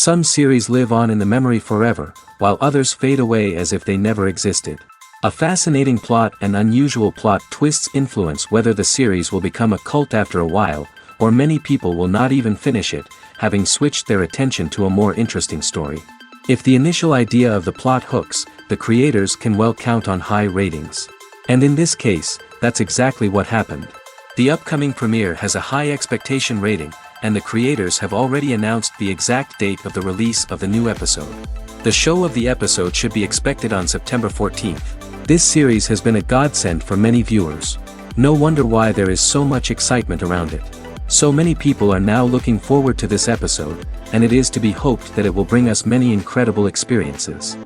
Some series live on in the memory forever, while others fade away as if they never existed. A fascinating plot and unusual plot twists influence whether the series will become a cult after a while, or many people will not even finish it, having switched their attention to a more interesting story. If the initial idea of the plot hooks, the creators can well count on high ratings. And in this case, that's exactly what happened. The upcoming premiere has a high expectation rating, and the creators have already announced the exact date of the release of the new episode. The show of the episode should be expected on September 14th. This series has been a godsend for many viewers. No wonder why there is so much excitement around it. So many people are now looking forward to this episode, and it is to be hoped that it will bring us many incredible experiences.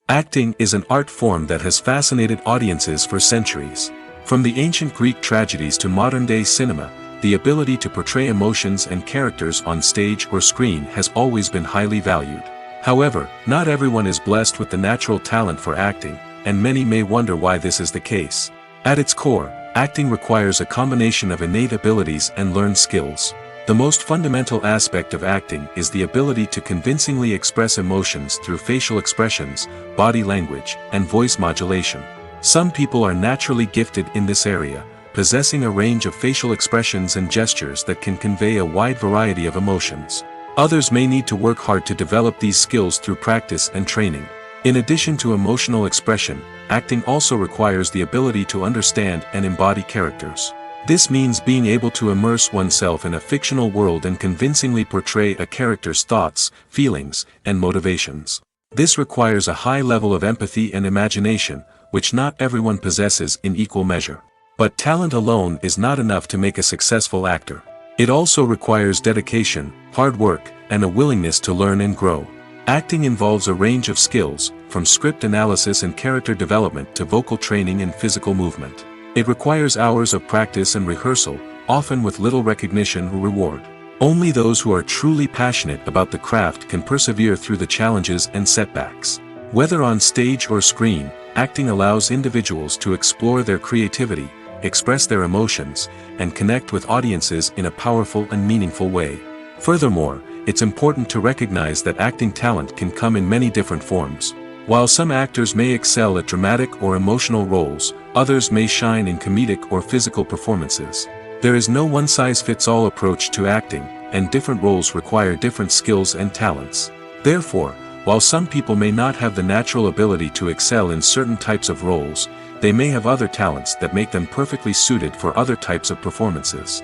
Acting is an art form that has fascinated audiences for centuries. From the ancient Greek tragedies to modern-day cinema, the ability to portray emotions and characters on stage or screen has always been highly valued. However, not everyone is blessed with the natural talent for acting, and many may wonder why this is the case. At its core, acting requires a combination of innate abilities and learned skills. The most fundamental aspect of acting is the ability to convincingly express emotions through facial expressions, body language, and voice modulation. Some people are naturally gifted in this area, possessing a range of facial expressions and gestures that can convey a wide variety of emotions. Others may need to work hard to develop these skills through practice and training. In addition to emotional expression, acting also requires the ability to understand and embody characters. This means being able to immerse oneself in a fictional world and convincingly portray a character's thoughts, feelings, and motivations. This requires a high level of empathy and imagination, which not everyone possesses in equal measure. But talent alone is not enough to make a successful actor. It also requires dedication, hard work, and a willingness to learn and grow. Acting involves a range of skills, from script analysis and character development to vocal training and physical movement. It requires hours of practice and rehearsal, often with little recognition or reward. Only those who are truly passionate about the craft can persevere through the challenges and setbacks. Whether on stage or screen, acting allows individuals to explore their creativity, express their emotions, and connect with audiences in a powerful and meaningful way. Furthermore, it's important to recognize that acting talent can come in many different forms. While some actors may excel at dramatic or emotional roles, others may shine in comedic or physical performances. There is no one-size-fits-all approach to acting, and different roles require different skills and talents. Therefore, while some people may not have the natural ability to excel in certain types of roles, they may have other talents that make them perfectly suited for other types of performances.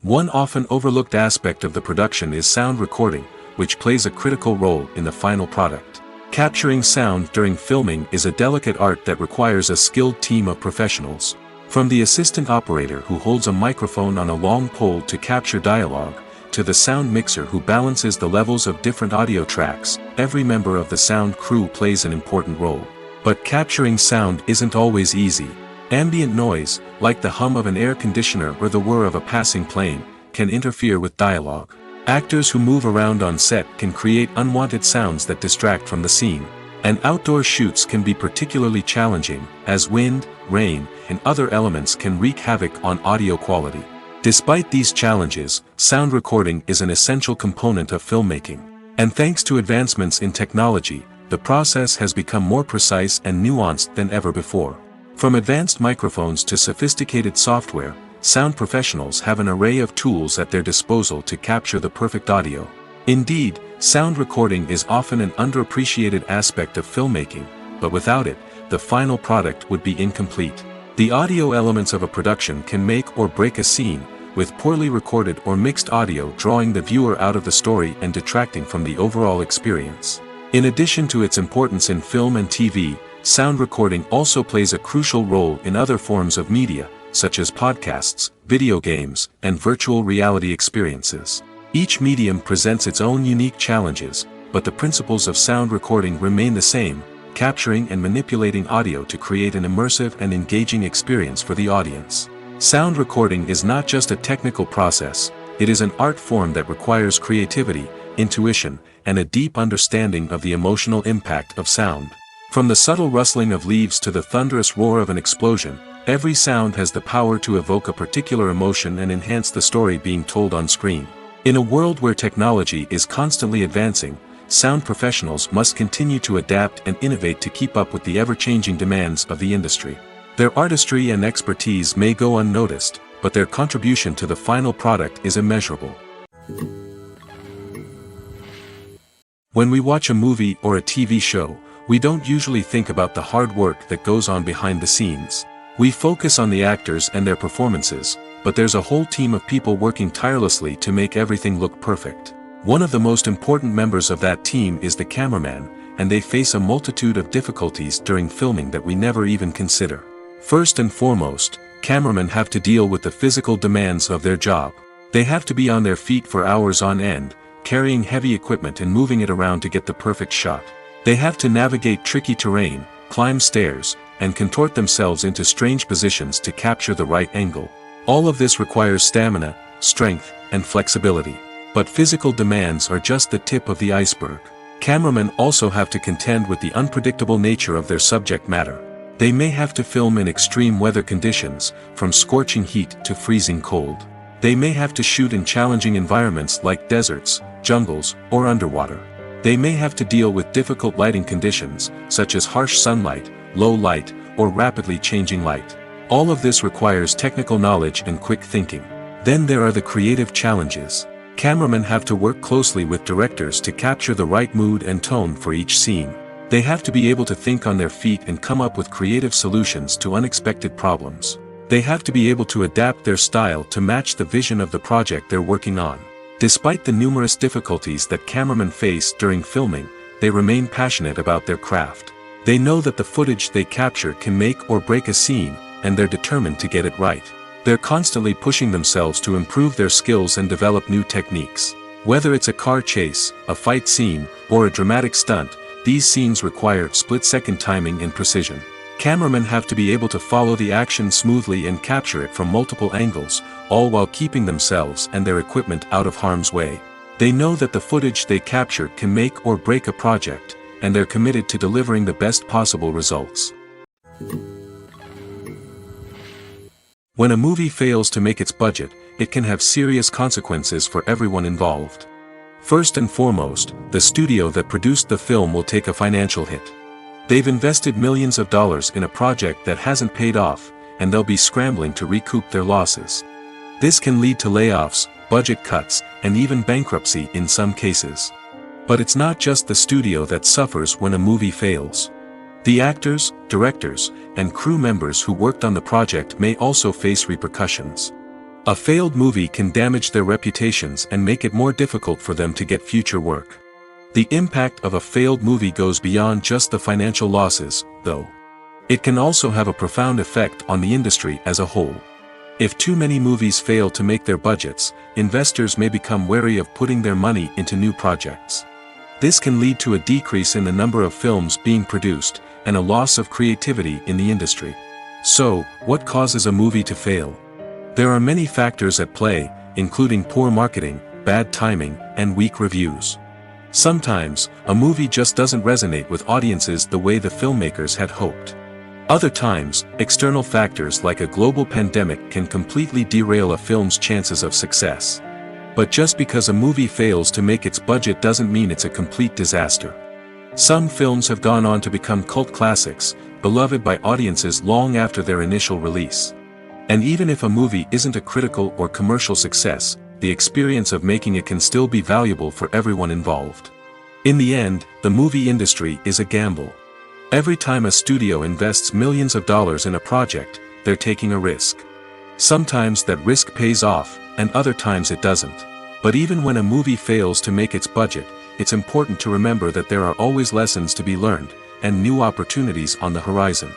One often overlooked aspect of the production is sound recording, which plays a critical role in the final product. Capturing sound during filming is a delicate art that requires a skilled team of professionals. From the assistant operator who holds a microphone on a long pole to capture dialogue, to the sound mixer who balances the levels of different audio tracks, every member of the sound crew plays an important role. But capturing sound isn't always easy. Ambient noise, like the hum of an air conditioner or the whir of a passing plane, can interfere with dialogue. Actors who move around on set can create unwanted sounds that distract from the scene. And outdoor shoots can be particularly challenging, as wind, rain, and other elements can wreak havoc on audio quality. Despite these challenges, sound recording is an essential component of filmmaking. And thanks to advancements in technology, the process has become more precise and nuanced than ever before. From advanced microphones to sophisticated software, sound professionals have an array of tools at their disposal to capture the perfect audio. Indeed, sound recording is often an underappreciated aspect of filmmaking, but without it, the final product would be incomplete. The audio elements of a production can make or break a scene, with poorly recorded or mixed audio drawing the viewer out of the story and detracting from the overall experience. In addition to its importance in film and TV, sound recording also plays a crucial role in other forms of media, such as podcasts, video games, and virtual reality experiences. Each medium presents its own unique challenges, but the principles of sound recording remain the same: capturing and manipulating audio to create an immersive and engaging experience for the audience. Sound recording is not just a technical process, it is an art form that requires creativity, intuition, and a deep understanding of the emotional impact of sound. From the subtle rustling of leaves to the thunderous roar of an explosion, Every sound has the power to evoke a particular emotion and enhance the story being told on screen. In a world where technology is constantly advancing, sound professionals must continue to adapt and innovate to keep up with the ever-changing demands of the industry. Their artistry and expertise may go unnoticed, but their contribution to the final product is immeasurable. When we watch a movie or a TV show, we don't usually think about the hard work that goes on behind the scenes. We focus on the actors and their performances, but there's a whole team of people working tirelessly to make everything look perfect. One of the most important members of that team is the cameraman, and they face a multitude of difficulties during filming that we never even consider. First and foremost, cameramen have to deal with the physical demands of their job. They have to be on their feet for hours on end, carrying heavy equipment and moving it around to get the perfect shot. They have to navigate tricky terrain, climb stairs, and contort themselves into strange positions to capture the right angle. All of this requires stamina, strength, and flexibility. But physical demands are just the tip of the iceberg. Cameramen also have to contend with the unpredictable nature of their subject matter. They may have to film in extreme weather conditions, from scorching heat to freezing cold. They may have to shoot in challenging environments like deserts, jungles, or underwater. They may have to deal with difficult lighting conditions, such as harsh sunlight, low light, or rapidly changing light. All of this requires technical knowledge and quick thinking. Then there are the creative challenges. Cameramen have to work closely with directors to capture the right mood and tone for each scene. They have to be able to think on their feet and come up with creative solutions to unexpected problems. They have to be able to adapt their style to match the vision of the project they're working on. Despite the numerous difficulties that cameramen face during filming, they remain passionate about their craft. They know that the footage they capture can make or break a scene, and they're determined to get it right. They're constantly pushing themselves to improve their skills and develop new techniques. Whether it's a car chase, a fight scene, or a dramatic stunt, these scenes require split-second timing and precision. Cameramen have to be able to follow the action smoothly and capture it from multiple angles, all while keeping themselves and their equipment out of harm's way. They know that the footage they capture can make or break a project, and they're committed to delivering the best possible results. When a movie fails to make its budget, it can have serious consequences for everyone involved. First and foremost, the studio that produced the film will take a financial hit. They've invested millions of dollars in a project that hasn't paid off, and they'll be scrambling to recoup their losses. This can lead to layoffs, budget cuts, and even bankruptcy in some cases. But it's not just the studio that suffers when a movie fails. The actors, directors, and crew members who worked on the project may also face repercussions. A failed movie can damage their reputations and make it more difficult for them to get future work. The impact of a failed movie goes beyond just the financial losses, though. It can also have a profound effect on the industry as a whole. If too many movies fail to make their budgets, investors may become wary of putting their money into new projects. This can lead to a decrease in the number of films being produced, and a loss of creativity in the industry. So, what causes a movie to fail? There are many factors at play, including poor marketing, bad timing, and weak reviews. Sometimes, a movie just doesn't resonate with audiences the way the filmmakers had hoped. Other times, external factors like a global pandemic can completely derail a film's chances of success. But just because a movie fails to make its budget doesn't mean it's a complete disaster. Some films have gone on to become cult classics, beloved by audiences long after their initial release. And even if a movie isn't a critical or commercial success, the experience of making it can still be valuable for everyone involved. In the end, the movie industry is a gamble. Every time a studio invests millions of dollars in a project, they're taking a risk. Sometimes that risk pays off, and other times it doesn't. But even when a movie fails to make its budget, it's important to remember that there are always lessons to be learned, and new opportunities on the horizon.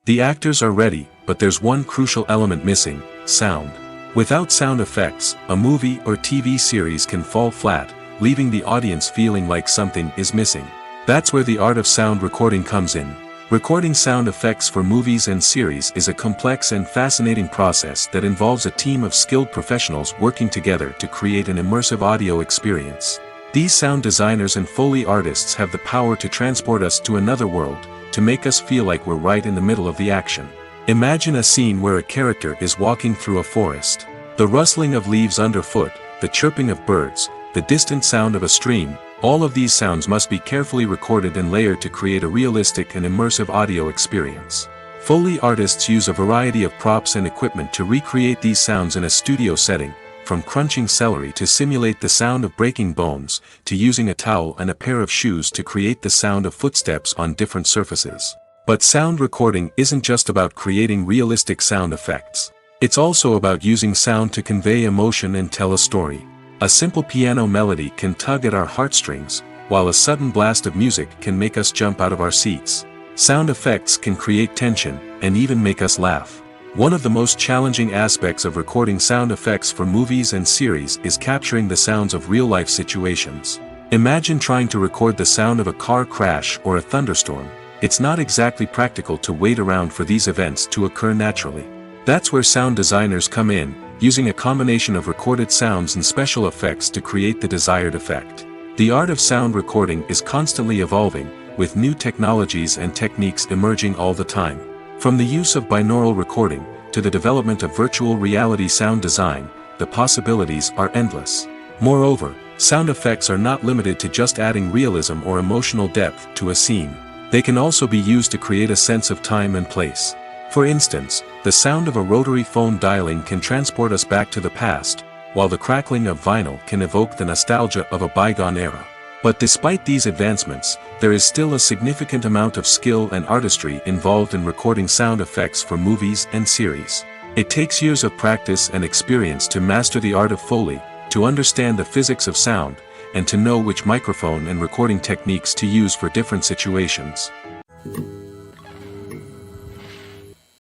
The actors are ready, but there's one crucial element missing: sound. Without sound effects, a movie or TV series can fall flat, leaving the audience feeling like something is missing. That's where the art of sound recording comes in. Recording sound effects for movies and series is a complex and fascinating process that involves a team of skilled professionals working together to create an immersive audio experience. These sound designers and Foley artists have the power to transport us to another world, to make us feel like we're right in the middle of the action. Imagine a scene where a character is walking through a forest. The rustling of leaves underfoot, the chirping of birds, the distant sound of a stream, all of these sounds must be carefully recorded and layered to create a realistic and immersive audio experience. Foley artists use a variety of props and equipment to recreate these sounds in a studio setting, from crunching celery to simulate the sound of breaking bones, to using a towel and a pair of shoes to create the sound of footsteps on different surfaces. But sound recording isn't just about creating realistic sound effects. It's also about using sound to convey emotion and tell a story. A simple piano melody can tug at our heartstrings, while a sudden blast of music can make us jump out of our seats. Sound effects can create tension, and even make us laugh. One of the most challenging aspects of recording sound effects for movies and series is capturing the sounds of real-life situations. Imagine trying to record the sound of a car crash or a thunderstorm. It's not exactly practical to wait around for these events to occur naturally. That's where sound designers come in, using a combination of recorded sounds and special effects to create the desired effect. The art of sound recording is constantly evolving, with new technologies and techniques emerging all the time. From the use of binaural recording, to the development of virtual reality sound design, the possibilities are endless. Moreover, sound effects are not limited to just adding realism or emotional depth to a scene. They can also be used to create a sense of time and place. For instance, the sound of a rotary phone dialing can transport us back to the past, while the crackling of vinyl can evoke the nostalgia of a bygone era. But despite these advancements, there is still a significant amount of skill and artistry involved in recording sound effects for movies and series. It takes years of practice and experience to master the art of Foley, to understand the physics of sound, and to know which microphone and recording techniques to use for different situations.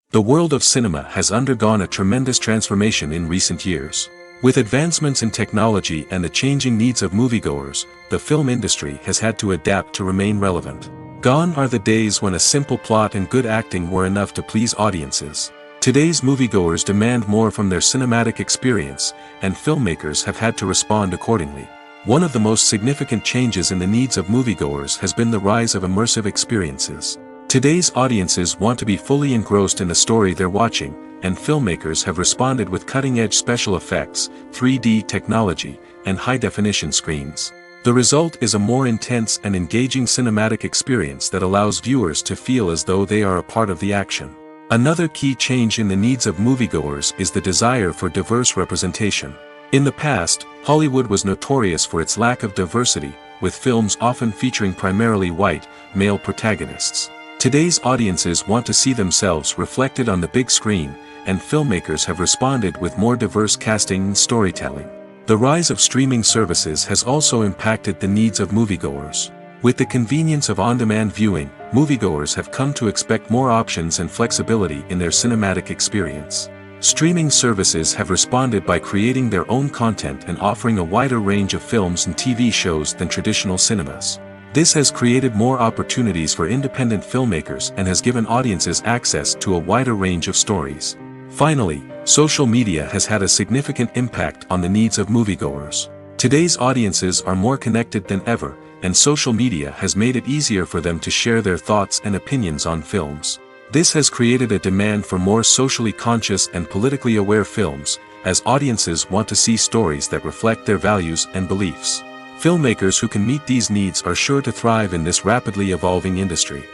The world of cinema has undergone a tremendous transformation in recent years. With advancements in technology and the changing needs of moviegoers, the film industry has had to adapt to remain relevant. Gone are the days when a simple plot and good acting were enough to please audiences. Today's moviegoers demand more from their cinematic experience, and filmmakers have had to respond accordingly. One of the most significant changes in the needs of moviegoers has been the rise of immersive experiences. Today's audiences want to be fully engrossed in the story they're watching, and filmmakers have responded with cutting-edge special effects, 3D technology, and high-definition screens. The result is a more intense and engaging cinematic experience that allows viewers to feel as though they are a part of the action. Another key change in the needs of moviegoers is the desire for diverse representation. In the past, Hollywood was notorious for its lack of diversity, with films often featuring primarily white, male protagonists. Today's audiences want to see themselves reflected on the big screen, and filmmakers have responded with more diverse casting and storytelling. The rise of streaming services has also impacted the needs of moviegoers. With the convenience of on-demand viewing, moviegoers have come to expect more options and flexibility in their cinematic experience. Streaming services have responded by creating their own content and offering a wider range of films and TV shows than traditional cinemas. This has created more opportunities for independent filmmakers and has given audiences access to a wider range of stories. Finally, social media has had a significant impact on the needs of moviegoers. Today's audiences are more connected than ever, and social media has made it easier for them to share their thoughts and opinions on films. This has created a demand for more socially conscious and politically aware films, as audiences want to see stories that reflect their values and beliefs. Filmmakers who can meet these needs are sure to thrive in this rapidly evolving industry.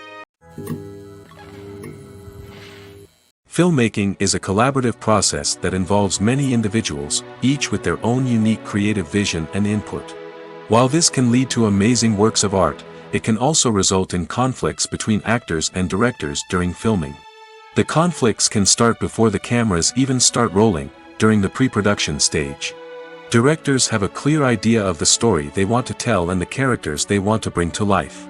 Filmmaking is a collaborative process that involves many individuals, each with their own unique creative vision and input. While this can lead to amazing works of art, it can also result in conflicts between actors and directors during filming. The conflicts can start before the cameras even start rolling, during the pre-production stage. Directors have a clear idea of the story they want to tell and the characters they want to bring to life.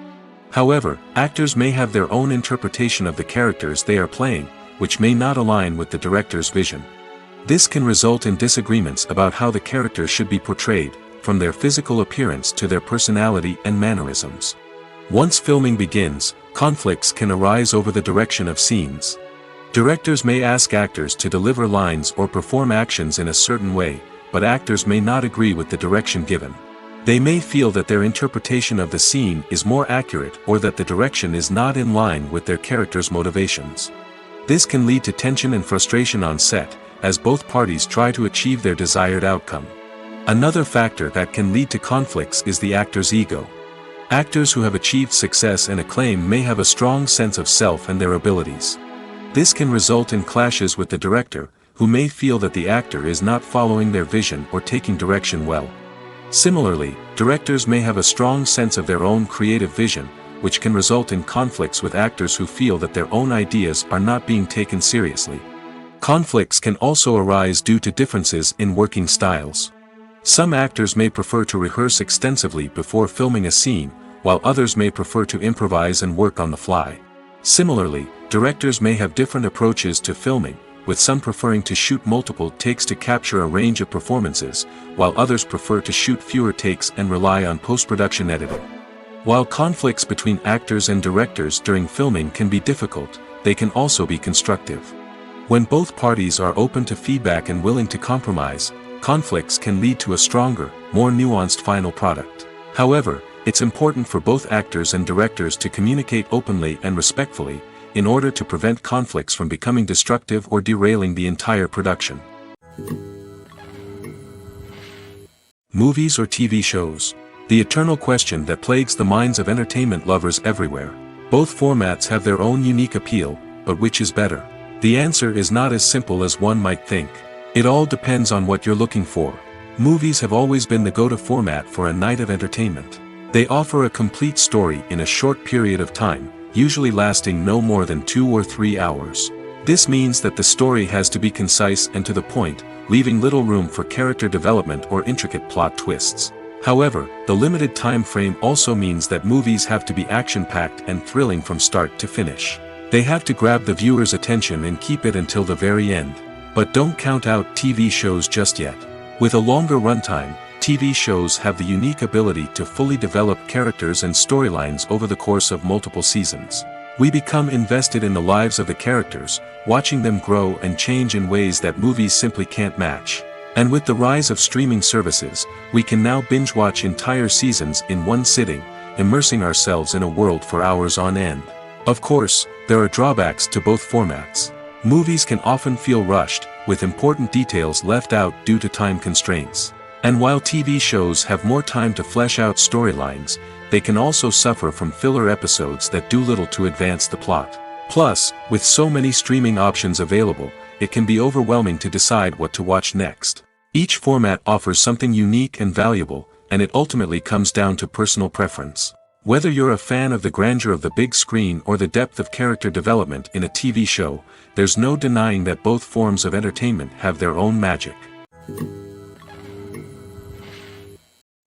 However, actors may have their own interpretation of the characters they are playing, which may not align with the director's vision. This can result in disagreements about how the characters should be portrayed, from their physical appearance to their personality and mannerisms. Once filming begins, conflicts can arise over the direction of scenes. Directors may ask actors to deliver lines or perform actions in a certain way, but actors may not agree with the direction given. They may feel that their interpretation of the scene is more accurate or that the direction is not in line with their character's motivations. This can lead to tension and frustration on set, as both parties try to achieve their desired outcome. Another factor that can lead to conflicts is the actor's ego. Actors who have achieved success and acclaim may have a strong sense of self and their abilities. This can result in clashes with the director, who may feel that the actor is not following their vision or taking direction well. Similarly, directors may have a strong sense of their own creative vision, which can result in conflicts with actors who feel that their own ideas are not being taken seriously. Conflicts can also arise due to differences in working styles. Some actors may prefer to rehearse extensively before filming a scene, while others may prefer to improvise and work on the fly. Similarly, directors may have different approaches to filming, with some preferring to shoot multiple takes to capture a range of performances, while others prefer to shoot fewer takes and rely on post-production editing. While conflicts between actors and directors during filming can be difficult, they can also be constructive. When both parties are open to feedback and willing to compromise, conflicts can lead to a stronger, more nuanced final product. However, it's important for both actors and directors to communicate openly and respectfully, in order to prevent conflicts from becoming destructive or derailing the entire production. Movies or TV shows? The eternal question that plagues the minds of entertainment lovers everywhere. Both formats have their own unique appeal, but which is better? The answer is not as simple as one might think. It all depends on what you're looking for. Movies have always been the go-to format for a night of entertainment. They offer a complete story in a short period of time, usually lasting no more than 2 or 3 hours. This means that the story has to be concise and to the point, leaving little room for character development or intricate plot twists. However, the limited time frame also means that movies have to be action-packed and thrilling from start to finish. They have to grab the viewer's attention and keep it until the very end. But don't count out TV shows just yet. With a longer runtime, TV shows have the unique ability to fully develop characters and storylines over the course of multiple seasons. We become invested in the lives of the characters, watching them grow and change in ways that movies simply can't match. And with the rise of streaming services, we can now binge-watch entire seasons in one sitting, immersing ourselves in a world for hours on end. Of course, there are drawbacks to both formats. Movies can often feel rushed, with important details left out due to time constraints. And while TV shows have more time to flesh out storylines, they can also suffer from filler episodes that do little to advance the plot. Plus, with so many streaming options available, it can be overwhelming to decide what to watch next. Each format offers something unique and valuable, and it ultimately comes down to personal preference. Whether you're a fan of the grandeur of the big screen or the depth of character development in a TV show, there's no denying that both forms of entertainment have their own magic.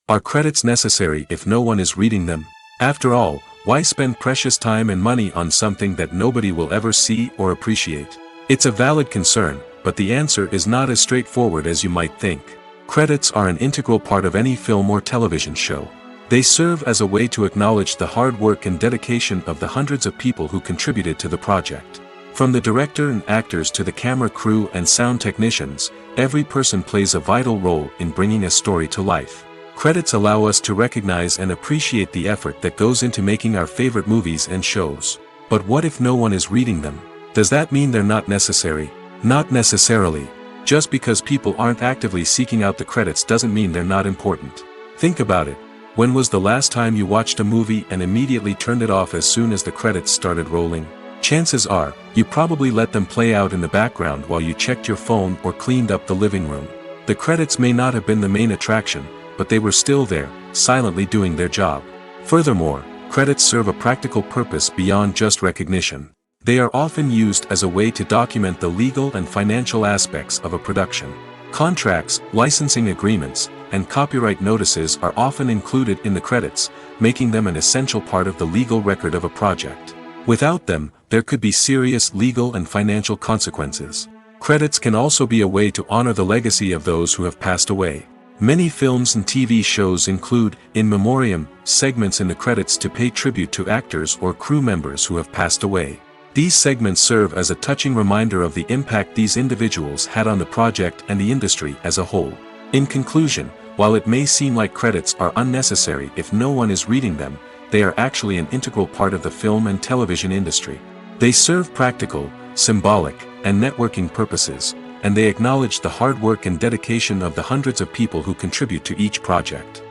Are credits necessary if no one is reading them? After all, why spend precious time and money on something that nobody will ever see or appreciate? It's a valid concern, but the answer is not as straightforward as you might think. Credits are an integral part of any film or television show. They serve as a way to acknowledge the hard work and dedication of the hundreds of people who contributed to the project. From the director and actors to the camera crew and sound technicians, every person plays a vital role in bringing a story to life. Credits allow us to recognize and appreciate the effort that goes into making our favorite movies and shows. But what if no one is reading them? Does that mean they're not necessary? Not necessarily. Just because people aren't actively seeking out the credits doesn't mean they're not important. Think about it. When was the last time you watched a movie and immediately turned it off as soon as the credits started rolling? Chances are, you probably let them play out in the background while you checked your phone or cleaned up the living room. The credits may not have been the main attraction, but they were still there, silently doing their job. Furthermore, credits serve a practical purpose beyond just recognition. They are often used as a way to document the legal and financial aspects of a production. Contracts, licensing agreements, and copyright notices are often included in the credits, making them an essential part of the legal record of a project. Without them, there could be serious legal and financial consequences. Credits can also be a way to honor the legacy of those who have passed away. Many films and TV shows include, in memoriam, segments in the credits to pay tribute to actors or crew members who have passed away. These segments serve as a touching reminder of the impact these individuals had on the project and the industry as a whole. In conclusion, While it may seem like credits are unnecessary if no one is reading them, they are actually an integral part of the film and television industry. They serve practical, symbolic, and networking purposes, and they acknowledge the hard work and dedication of the hundreds of people who contribute to each project.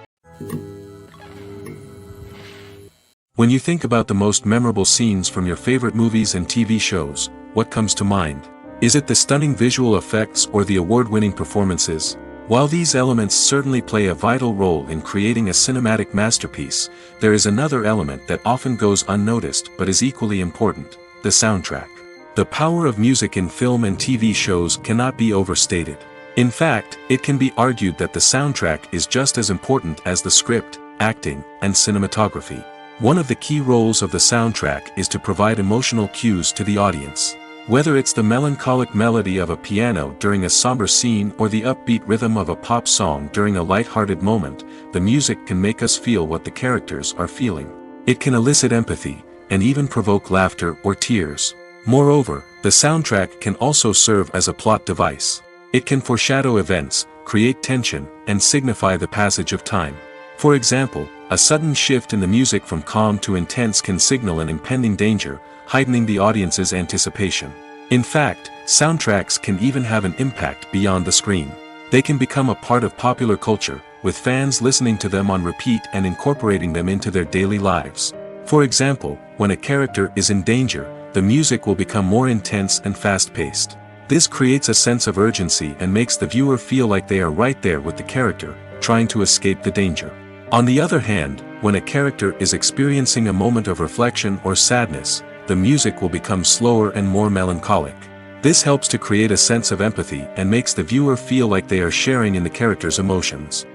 When you think about the most memorable scenes from your favorite movies and TV shows, what comes to mind? Is it the stunning visual effects or the award-winning performances? While these elements certainly play a vital role in creating a cinematic masterpiece, there is another element that often goes unnoticed but is equally important: the soundtrack. The power of music in film and TV shows cannot be overstated. In fact, it can be argued that the soundtrack is just as important as the script, acting, and cinematography. One of the key roles of the soundtrack is to provide emotional cues to the audience. Whether it's the melancholic melody of a piano during a somber scene or the upbeat rhythm of a pop song during a light-hearted moment, the music can make us feel what the characters are feeling. It can elicit empathy, and even provoke laughter or tears. Moreover, the soundtrack can also serve as a plot device. It can foreshadow events, create tension, and signify the passage of time. For example, a sudden shift in the music from calm to intense can signal an impending danger, heightening the audience's anticipation. In fact, soundtracks can even have an impact beyond the screen. They can become a part of popular culture, with fans listening to them on repeat and incorporating them into their daily lives. For example, when a character is in danger, the music will become more intense and fast-paced. This creates a sense of urgency and makes the viewer feel like they are right there with the character, trying to escape the danger. On the other hand, when a character is experiencing a moment of reflection or sadness, the music will become slower and more melancholic. This helps to create a sense of empathy and makes the viewer feel like they are sharing in the character's emotions.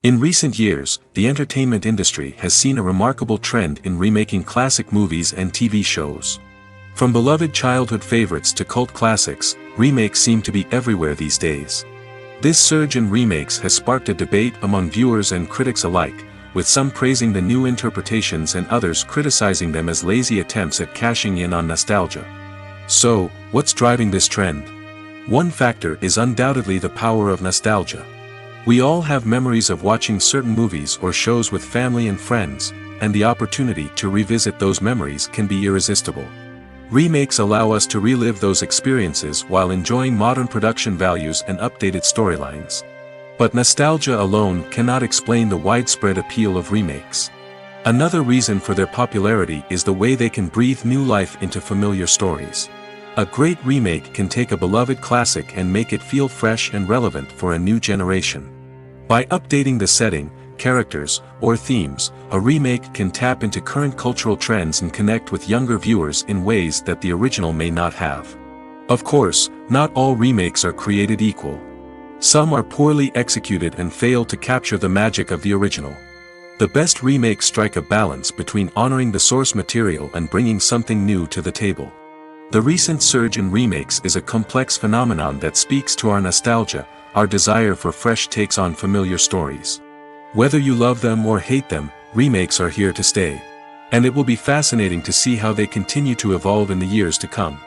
In recent years, the entertainment industry has seen a remarkable trend in remaking classic movies and TV shows. From beloved childhood favorites to cult classics, remakes seem to be everywhere these days. This surge in remakes has sparked a debate among viewers and critics alike, with some praising the new interpretations and others criticizing them as lazy attempts at cashing in on nostalgia. So, what's driving this trend? One factor is undoubtedly the power of nostalgia. We all have memories of watching certain movies or shows with family and friends, and the opportunity to revisit those memories can be irresistible. Remakes allow us to relive those experiences while enjoying modern production values and updated storylines. But nostalgia alone cannot explain the widespread appeal of remakes. Another reason for their popularity is the way they can breathe new life into familiar stories. A great remake can take a beloved classic and make it feel fresh and relevant for a new generation. By updating the setting, characters, or themes, a remake can tap into current cultural trends and connect with younger viewers in ways that the original may not have. Of course, not all remakes are created equal. Some are poorly executed and fail to capture the magic of the original. The best remakes strike a balance between honoring the source material and bringing something new to the table. The recent surge in remakes is a complex phenomenon that speaks to our nostalgia, our desire for fresh takes on familiar stories. Whether you love them or hate them, remakes are here to stay. And it will be fascinating to see how they continue to evolve in the years to come.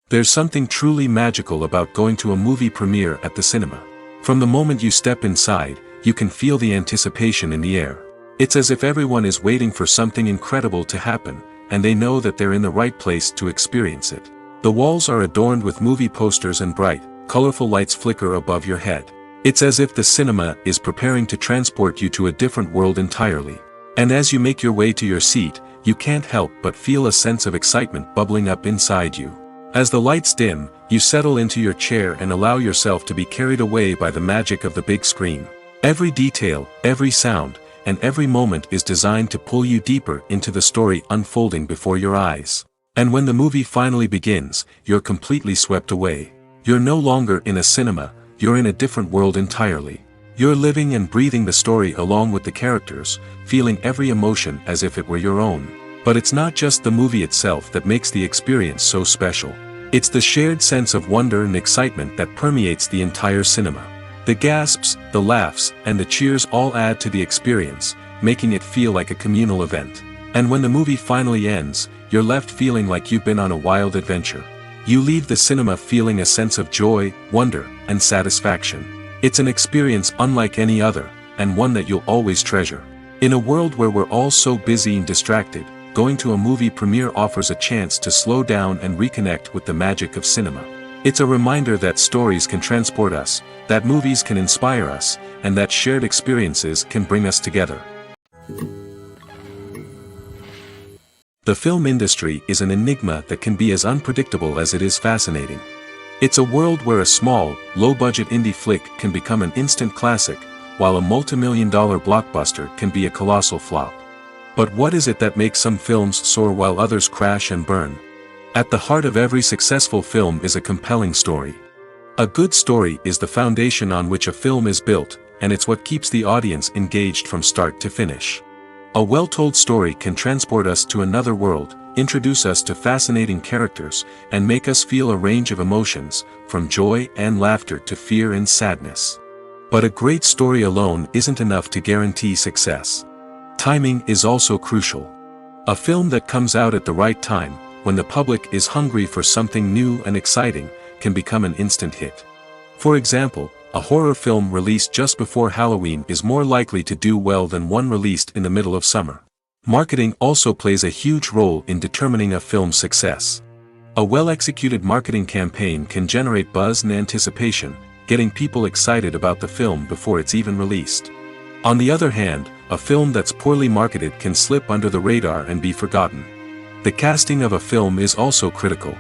There's something truly magical about going to a movie premiere at the cinema. From the moment you step inside, you can feel the anticipation in the air. It's as if everyone is waiting for something incredible to happen, and they know that they're in the right place to experience it. The walls are adorned with movie posters and bright, colorful lights flicker above your head. It's as if the cinema is preparing to transport you to a different world entirely. And as you make your way to your seat, you can't help but feel a sense of excitement bubbling up inside you. As the lights dim, you settle into your chair and allow yourself to be carried away by the magic of the big screen. Every detail, every sound, and every moment is designed to pull you deeper into the story unfolding before your eyes. And when the movie finally begins, you're completely swept away. You're no longer in a cinema, you're in a different world entirely. You're living and breathing the story along with the characters, feeling every emotion as if it were your own. But it's not just the movie itself that makes the experience so special. It's the shared sense of wonder and excitement that permeates the entire cinema. The gasps, the laughs, and the cheers all add to the experience, making it feel like a communal event. And when the movie finally ends, you're left feeling like you've been on a wild adventure. You leave the cinema feeling a sense of joy, wonder, and satisfaction. It's an experience unlike any other, and one that you'll always treasure. In a world where we're all so busy and distracted, going to a movie premiere offers a chance to slow down and reconnect with the magic of cinema. It's a reminder that stories can transport us, that movies can inspire us, and that shared experiences can bring us together. The film industry is an enigma that can be as unpredictable as it is fascinating. It's a world where a small, low-budget indie flick can become an instant classic, while a multi-million-dollar blockbuster can be a colossal flop. But what is it that makes some films soar while others crash and burn? At the heart of every successful film is a compelling story. A good story is the foundation on which a film is built, and it's what keeps the audience engaged from start to finish. A well-told story can transport us to another world, introduce us to fascinating characters, and make us feel a range of emotions, from joy and laughter to fear and sadness. But a great story alone isn't enough to guarantee success. Timing is also crucial. A film that comes out at the right time, when the public is hungry for something new and exciting, can become an instant hit. For example, a horror film released just before Halloween is more likely to do well than one released in the middle of summer. Marketing also plays a huge role in determining a film's success. A well-executed marketing campaign can generate buzz and anticipation, getting people excited about the film before it's even released. On the other hand, a film that's poorly marketed can slip under the radar and be forgotten. The casting of a film is also critical.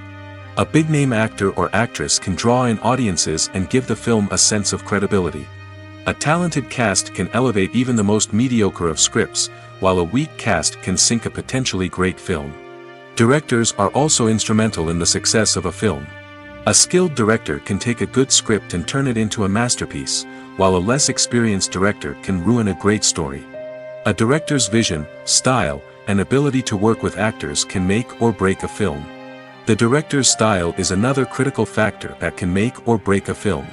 A big-name actor or actress can draw in audiences and give the film a sense of credibility. A talented cast can elevate even the most mediocre of scripts, while a weak cast can sink a potentially great film. Directors are also instrumental in the success of a film. A skilled director can take a good script and turn it into a masterpiece, while a less experienced director can ruin a great story. A director's vision, style, and ability to work with actors can make or break a film. The director's style is another critical factor that can make or break a film.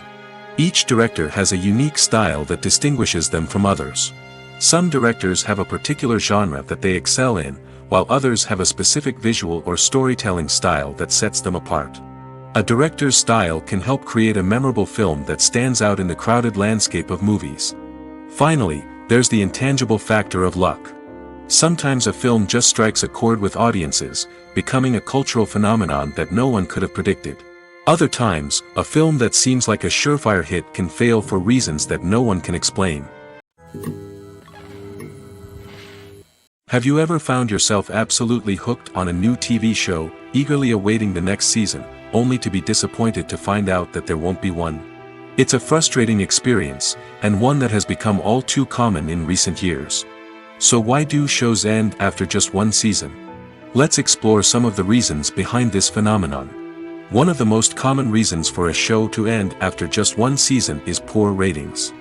Each director has a unique style that distinguishes them from others. Some directors have a particular genre that they excel in, while others have a specific visual or storytelling style that sets them apart. A director's style can help create a memorable film that stands out in the crowded landscape of movies. Finally, there's the intangible factor of luck. Sometimes a film just strikes a chord with audiences, becoming a cultural phenomenon that no one could have predicted. Other times, a film that seems like a surefire hit can fail for reasons that no one can explain. Have you ever found yourself absolutely hooked on a new TV show, eagerly awaiting the next season, only to be disappointed to find out that there won't be one? It's a frustrating experience, and one that has become all too common in recent years. So why do shows end after just one season? Let's explore some of the reasons behind this phenomenon. One of the most common reasons for a show to end after just one season is poor ratings.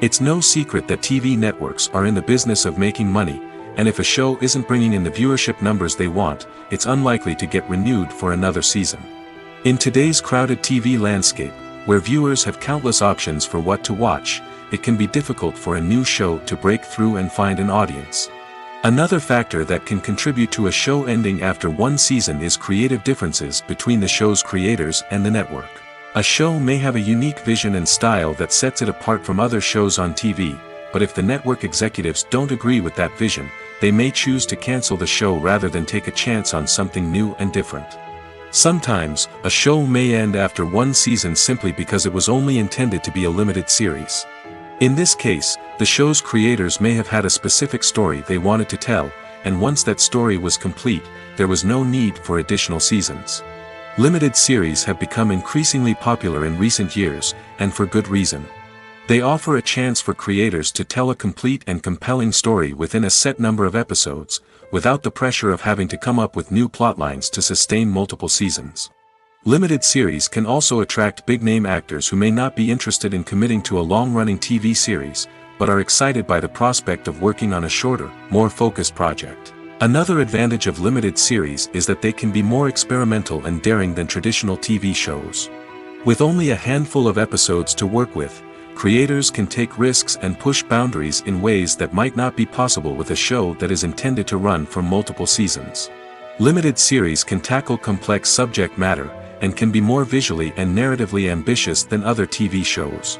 It's no secret that TV networks are in the business of making money, and if a show isn't bringing in the viewership numbers they want, it's unlikely to get renewed for another season. In today's crowded TV landscape, where viewers have countless options for what to watch, it can be difficult for a new show to break through and find an audience. Another factor that can contribute to a show ending after one season is creative differences between the show's creators and the network. A show may have a unique vision and style that sets it apart from other shows on TV, but if the network executives don't agree with that vision, they may choose to cancel the show rather than take a chance on something new and different. Sometimes, a show may end after one season simply because it was only intended to be a limited series. In this case, the show's creators may have had a specific story they wanted to tell, and once that story was complete, there was no need for additional seasons. Limited series have become increasingly popular in recent years, and for good reason. They offer a chance for creators to tell a complete and compelling story within a set number of episodes, without the pressure of having to come up with new plotlines to sustain multiple seasons. Limited series can also attract big-name actors who may not be interested in committing to a long-running TV series, but are excited by the prospect of working on a shorter, more focused project. Another advantage of limited series is that they can be more experimental and daring than traditional TV shows. With only a handful of episodes to work with, creators can take risks and push boundaries in ways that might not be possible with a show that is intended to run for multiple seasons. Limited series can tackle complex subject matter, and can be more visually and narratively ambitious than other TV shows.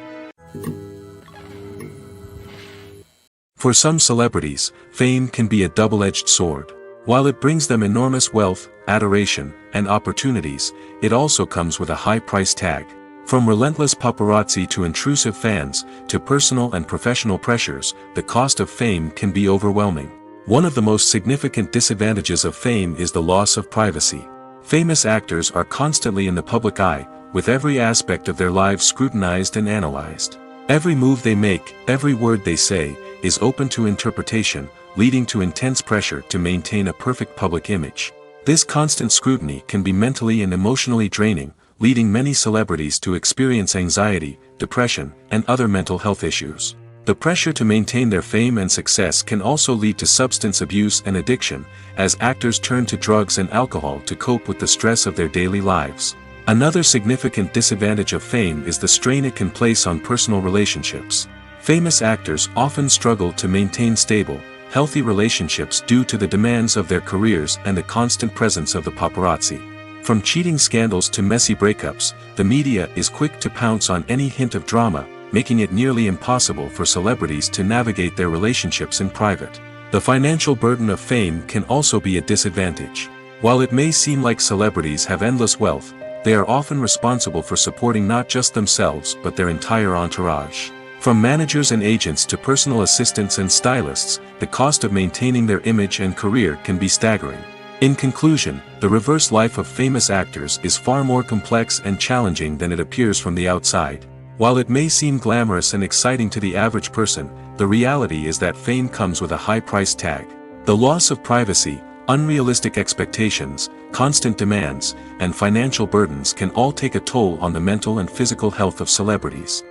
For some celebrities, fame can be a double-edged sword. While it brings them enormous wealth, adoration, and opportunities, it also comes with a high price tag. From relentless paparazzi to intrusive fans, to personal and professional pressures, the cost of fame can be overwhelming. One of the most significant disadvantages of fame is the loss of privacy. Famous actors are constantly in the public eye, with every aspect of their lives scrutinized and analyzed. Every move they make, every word they say, is open to interpretation, leading to intense pressure to maintain a perfect public image. This constant scrutiny can be mentally and emotionally draining, leading many celebrities to experience anxiety, depression, and other mental health issues. The pressure to maintain their fame and success can also lead to substance abuse and addiction, as actors turn to drugs and alcohol to cope with the stress of their daily lives. Another significant disadvantage of fame is the strain it can place on personal relationships. Famous actors often struggle to maintain stable, healthy relationships due to the demands of their careers and the constant presence of the paparazzi. From cheating scandals to messy breakups, the media is quick to pounce on any hint of drama, making it nearly impossible for celebrities to navigate their relationships in private. The financial burden of fame can also be a disadvantage. While it may seem like celebrities have endless wealth, they are often responsible for supporting not just themselves but their entire entourage. From managers and agents to personal assistants and stylists, the cost of maintaining their image and career can be staggering. In conclusion, the reverse life of famous actors is far more complex and challenging than it appears from the outside. While it may seem glamorous and exciting to the average person, the reality is that fame comes with a high price tag. The loss of privacy, unrealistic expectations, constant demands, and financial burdens can all take a toll on the mental and physical health of celebrities.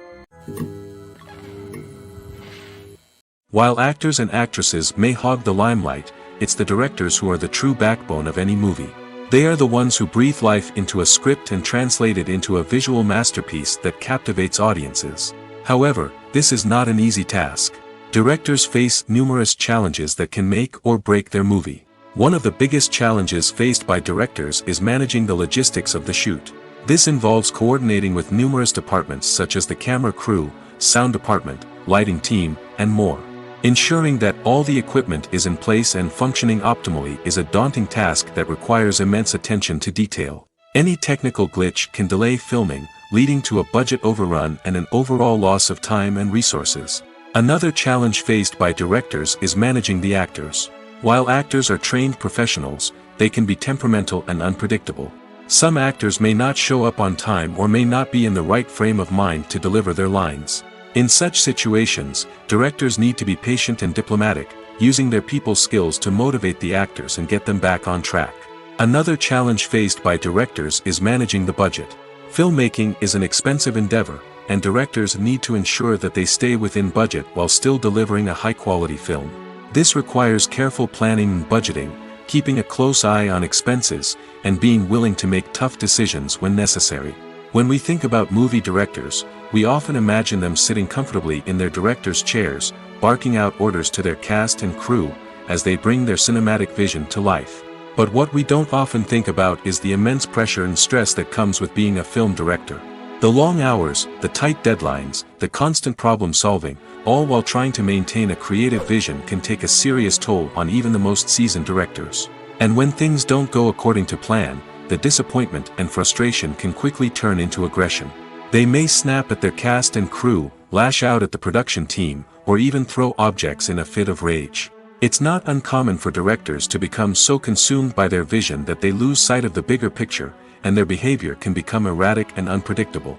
While actors and actresses may hog the limelight, it's the directors who are the true backbone of any movie. They are the ones who breathe life into a script and translate it into a visual masterpiece that captivates audiences. However, this is not an easy task. Directors face numerous challenges that can make or break their movie. One of the biggest challenges faced by directors is managing the logistics of the shoot. This involves coordinating with numerous departments such as the camera crew, sound department, lighting team, and more. Ensuring that all the equipment is in place and functioning optimally is a daunting task that requires immense attention to detail. Any technical glitch can delay filming, leading to a budget overrun and an overall loss of time and resources. Another challenge faced by directors is managing the actors. While actors are trained professionals, they can be temperamental and unpredictable. Some actors may not show up on time or may not be in the right frame of mind to deliver their lines. In such situations, directors need to be patient and diplomatic, using their people skills to motivate the actors and get them back on track. Another challenge faced by directors is managing the budget. Filmmaking is an expensive endeavor, and directors need to ensure that they stay within budget while still delivering a high-quality film. This requires careful planning and budgeting, keeping a close eye on expenses, and being willing to make tough decisions when necessary. When we think about movie directors, we often imagine them sitting comfortably in their director's chairs, barking out orders to their cast and crew, as they bring their cinematic vision to life. But what we don't often think about is the immense pressure and stress that comes with being a film director. The long hours, the tight deadlines, the constant problem solving, all while trying to maintain a creative vision can take a serious toll on even the most seasoned directors. And when things don't go according to plan, the disappointment and frustration can quickly turn into aggression. They may snap at their cast and crew, lash out at the production team, or even throw objects in a fit of rage. It's not uncommon for directors to become so consumed by their vision that they lose sight of the bigger picture, and their behavior can become erratic and unpredictable.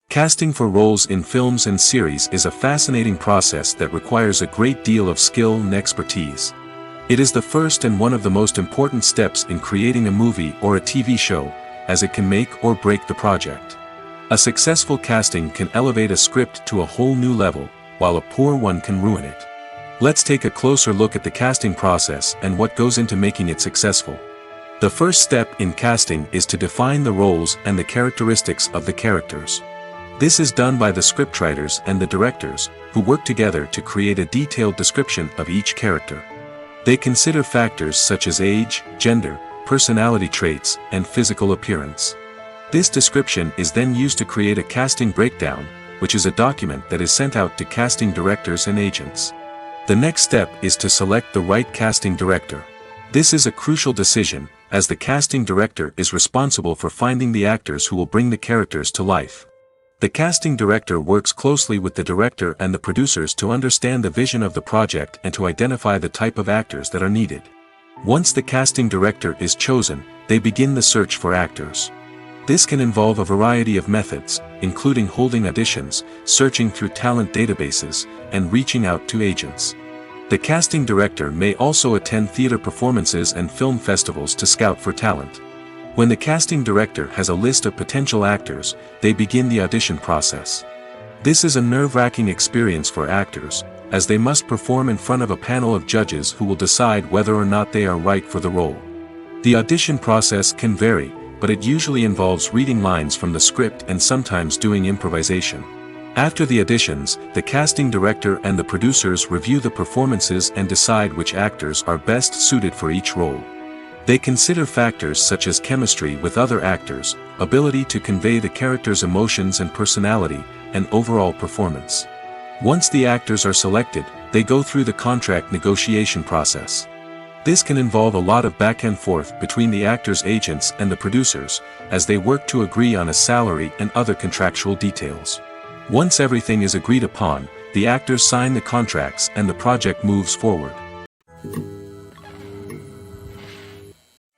Casting for roles in films and series is a fascinating process that requires a great deal of skill and expertise. It is the first and one of the most important steps in creating a movie or a TV show, as it can make or break the project. A successful casting can elevate a script to a whole new level, while a poor one can ruin it. Let's take a closer look at the casting process and what goes into making it successful. The first step in casting is to define the roles and the characteristics of the characters. This is done by the scriptwriters and the directors, who work together to create a detailed description of each character. They consider factors such as age, gender, personality traits, and physical appearance. This description is then used to create a casting breakdown, which is a document that is sent out to casting directors and agents. The next step is to select the right casting director. This is a crucial decision, as the casting director is responsible for finding the actors who will bring the characters to life. The casting director works closely with the director and the producers to understand the vision of the project and to identify the type of actors that are needed. Once the casting director is chosen, they begin the search for actors. This can involve a variety of methods, including holding auditions, searching through talent databases, and reaching out to agents. The casting director may also attend theater performances and film festivals to scout for talent. When the casting director has a list of potential actors, they begin the audition process. This is a nerve-wracking experience for actors, as they must perform in front of a panel of judges who will decide whether or not they are right for the role. The audition process can vary, but it usually involves reading lines from the script and sometimes doing improvisation. After the auditions, the casting director and the producers review the performances and decide which actors are best suited for each role. They consider factors such as chemistry with other actors, ability to convey the character's emotions and personality, and overall performance. Once the actors are selected, they go through the contract negotiation process. This can involve a lot of back and forth between the actors' agents and the producers, as they work to agree on a salary and other contractual details. Once everything is agreed upon, the actors sign the contracts and the project moves forward.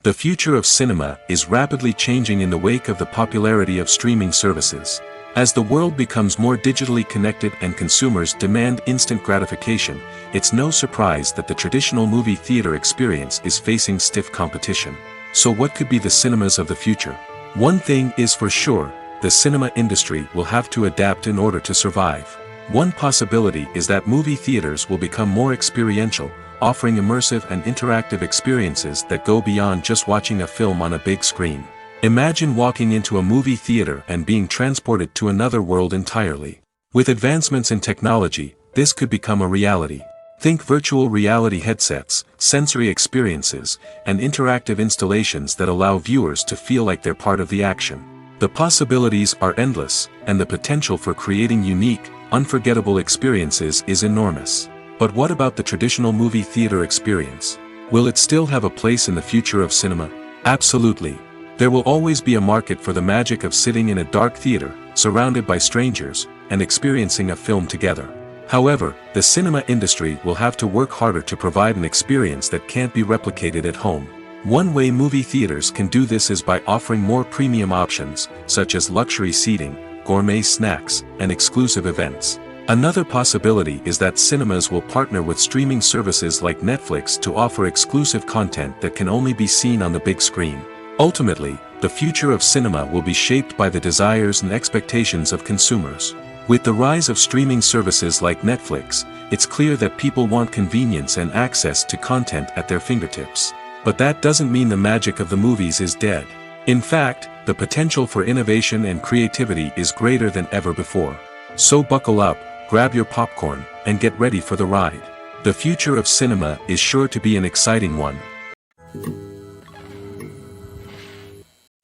The future of cinema is rapidly changing in the wake of the popularity of streaming services. As the world becomes more digitally connected and consumers demand instant gratification, it's no surprise that the traditional movie theater experience is facing stiff competition. So what could be the cinemas of the future? One thing is for sure, the cinema industry will have to adapt in order to survive. One possibility is that movie theaters will become more experiential, offering immersive and interactive experiences that go beyond just watching a film on a big screen. Imagine walking into a movie theater and being transported to another world entirely. With advancements in technology, this could become a reality. Think virtual reality headsets, sensory experiences, and interactive installations that allow viewers to feel like they're part of the action. The possibilities are endless, and the potential for creating unique, unforgettable experiences is enormous. But what about the traditional movie theater experience? Will it still have a place in the future of cinema? Absolutely. There will always be a market for the magic of sitting in a dark theater, surrounded by strangers, and experiencing a film together. However, the cinema industry will have to work harder to provide an experience that can't be replicated at home. One way movie theaters can do this is by offering more premium options, such as luxury seating, gourmet snacks, and exclusive events. Another possibility is that cinemas will partner with streaming services like Netflix to offer exclusive content that can only be seen on the big screen. Ultimately, the future of cinema will be shaped by the desires and expectations of consumers. With the rise of streaming services like Netflix, it's clear that people want convenience and access to content at their fingertips. But that doesn't mean the magic of the movies is dead. In fact, the potential for innovation and creativity is greater than ever before. So buckle up, grab your popcorn, and get ready for the ride. The future of cinema is sure to be an exciting one.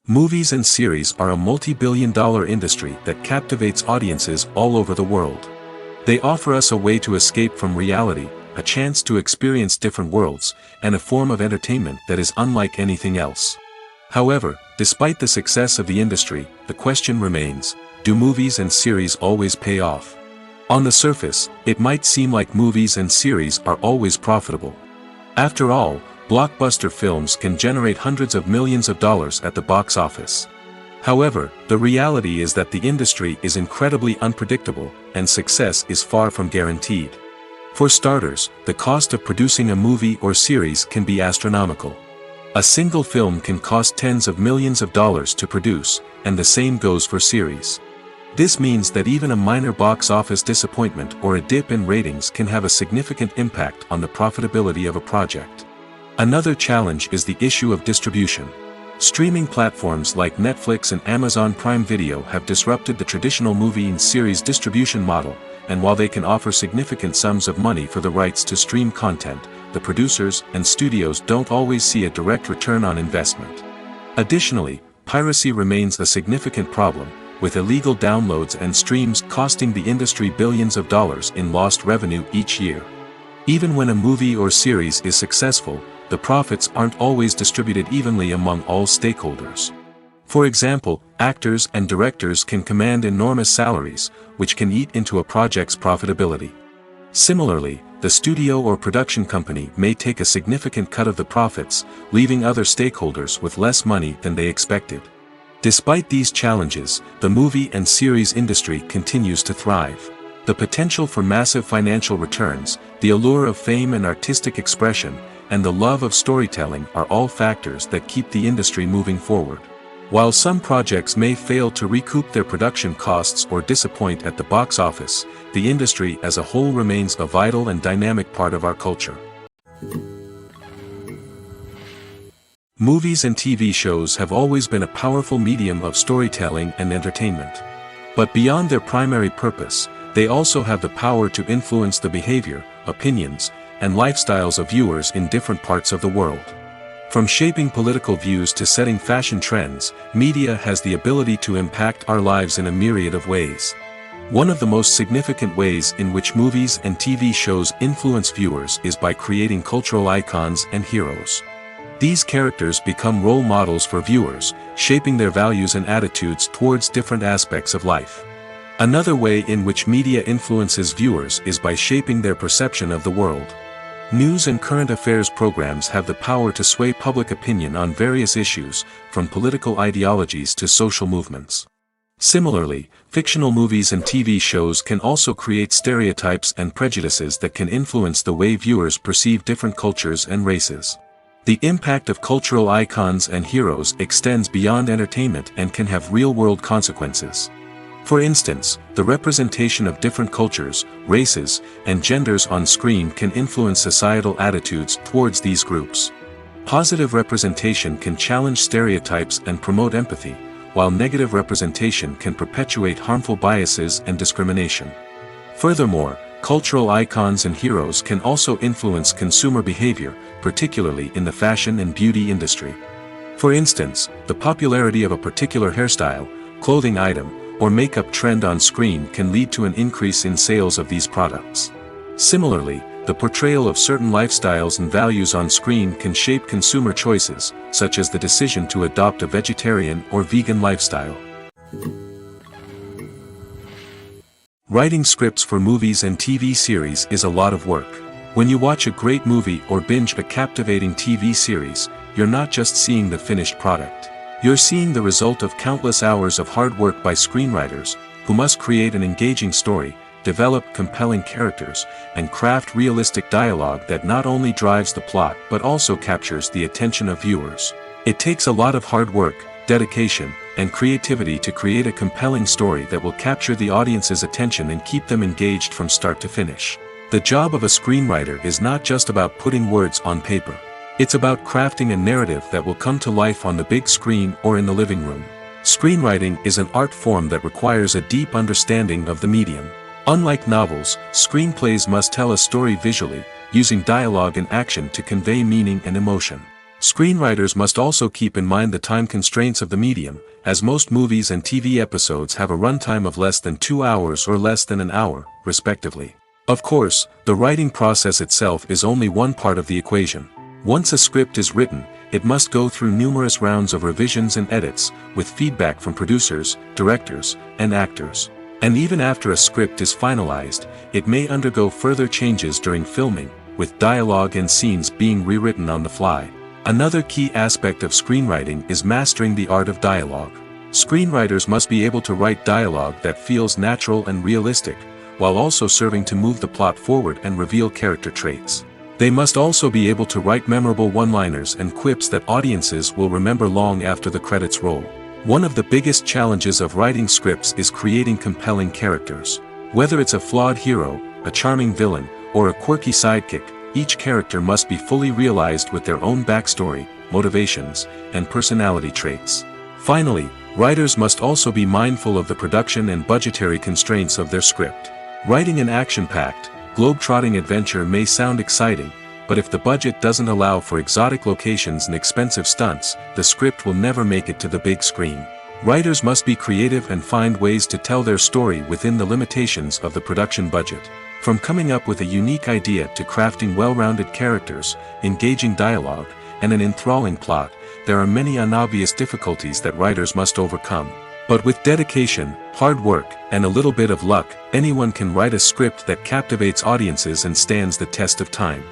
Movies and series are a multi-billion-dollar industry that captivates audiences all over the world. They offer us a way to escape from reality, a chance to experience different worlds, and a form of entertainment that is unlike anything else. However, despite the success of the industry, the question remains, do movies and series always pay off? On the surface, it might seem like movies and series are always profitable. After all, blockbuster films can generate hundreds of millions of dollars at the box office. However, the reality is that the industry is incredibly unpredictable, and success is far from guaranteed. For starters, the cost of producing a movie or series can be astronomical. A single film can cost tens of millions of dollars to produce, and the same goes for series. This means that even a minor box office disappointment or a dip in ratings can have a significant impact on the profitability of a project. Another challenge is the issue of distribution. Streaming platforms like Netflix and Amazon Prime Video have disrupted the traditional movie and series distribution model, and while they can offer significant sums of money for the rights to stream content, the producers and studios don't always see a direct return on investment. Additionally, piracy remains a significant problem, with illegal downloads and streams costing the industry billions of dollars in lost revenue each year. Even when a movie or series is successful, the profits aren't always distributed evenly among all stakeholders. For example, actors and directors can command enormous salaries, which can eat into a project's profitability. Similarly, the studio or production company may take a significant cut of the profits, leaving other stakeholders with less money than they expected. Despite these challenges, the movie and series industry continues to thrive. The potential for massive financial returns, the allure of fame and artistic expression, and the love of storytelling are all factors that keep the industry moving forward. While some projects may fail to recoup their production costs or disappoint at the box office, the industry as a whole remains a vital and dynamic part of our culture. Movies and TV shows have always been a powerful medium of storytelling and entertainment. But beyond their primary purpose, they also have the power to influence the behavior, opinions, and lifestyles of viewers in different parts of the world. From shaping political views to setting fashion trends, media has the ability to impact our lives in a myriad of ways. One of the most significant ways in which movies and TV shows influence viewers is by creating cultural icons and heroes. These characters become role models for viewers, shaping their values and attitudes towards different aspects of life. Another way in which media influences viewers is by shaping their perception of the world. News and current affairs programs have the power to sway public opinion on various issues, from political ideologies to social movements. Similarly, fictional movies and TV shows can also create stereotypes and prejudices that can influence the way viewers perceive different cultures and races. The impact of cultural icons and heroes extends beyond entertainment and can have real-world consequences. For instance, the representation of different cultures, races, and genders on screen can influence societal attitudes towards these groups. Positive representation can challenge stereotypes and promote empathy, while negative representation can perpetuate harmful biases and discrimination. Furthermore, cultural icons and heroes can also influence consumer behavior, particularly in the fashion and beauty industry. For instance, the popularity of a particular hairstyle, clothing item, or makeup trend on screen can lead to an increase in sales of these products. Similarly, the portrayal of certain lifestyles and values on screen can shape consumer choices, such as the decision to adopt a vegetarian or vegan lifestyle. Writing scripts for movies and TV series is a lot of work. When you watch a great movie or binge a captivating TV series, you're not just seeing the finished product. You're seeing the result of countless hours of hard work by screenwriters, who must create an engaging story, develop compelling characters, and craft realistic dialogue that not only drives the plot but also captures the attention of viewers. It takes a lot of hard work, dedication, and creativity to create a compelling story that will capture the audience's attention and keep them engaged from start to finish. The job of a screenwriter is not just about putting words on paper. It's about crafting a narrative that will come to life on the big screen or in the living room. Screenwriting is an art form that requires a deep understanding of the medium. Unlike novels, screenplays must tell a story visually, using dialogue and action to convey meaning and emotion. Screenwriters must also keep in mind the time constraints of the medium, as most movies and TV episodes have a runtime of less than 2 hours or less than an hour, respectively. Of course, the writing process itself is only one part of the equation. Once a script is written, it must go through numerous rounds of revisions and edits, with feedback from producers, directors, and actors. And even after a script is finalized, it may undergo further changes during filming, with dialogue and scenes being rewritten on the fly. Another key aspect of screenwriting is mastering the art of dialogue. Screenwriters must be able to write dialogue that feels natural and realistic, while also serving to move the plot forward and reveal character traits. They must also be able to write memorable one-liners and quips that audiences will remember long after the credits roll. One of the biggest challenges of writing scripts is creating compelling characters. Whether it's a flawed hero, a charming villain, or a quirky sidekick, each character must be fully realized with their own backstory, motivations, and personality traits. Finally, writers must also be mindful of the production and budgetary constraints of their script. Writing an action-packed, globe-trotting adventure may sound exciting, but if the budget doesn't allow for exotic locations and expensive stunts, the script will never make it to the big screen. Writers must be creative and find ways to tell their story within the limitations of the production budget. From coming up with a unique idea to crafting well-rounded characters, engaging dialogue, and an enthralling plot, there are many unobvious difficulties that writers must overcome. But with dedication, hard work, and a little bit of luck, anyone can write a script that captivates audiences and stands the test of time.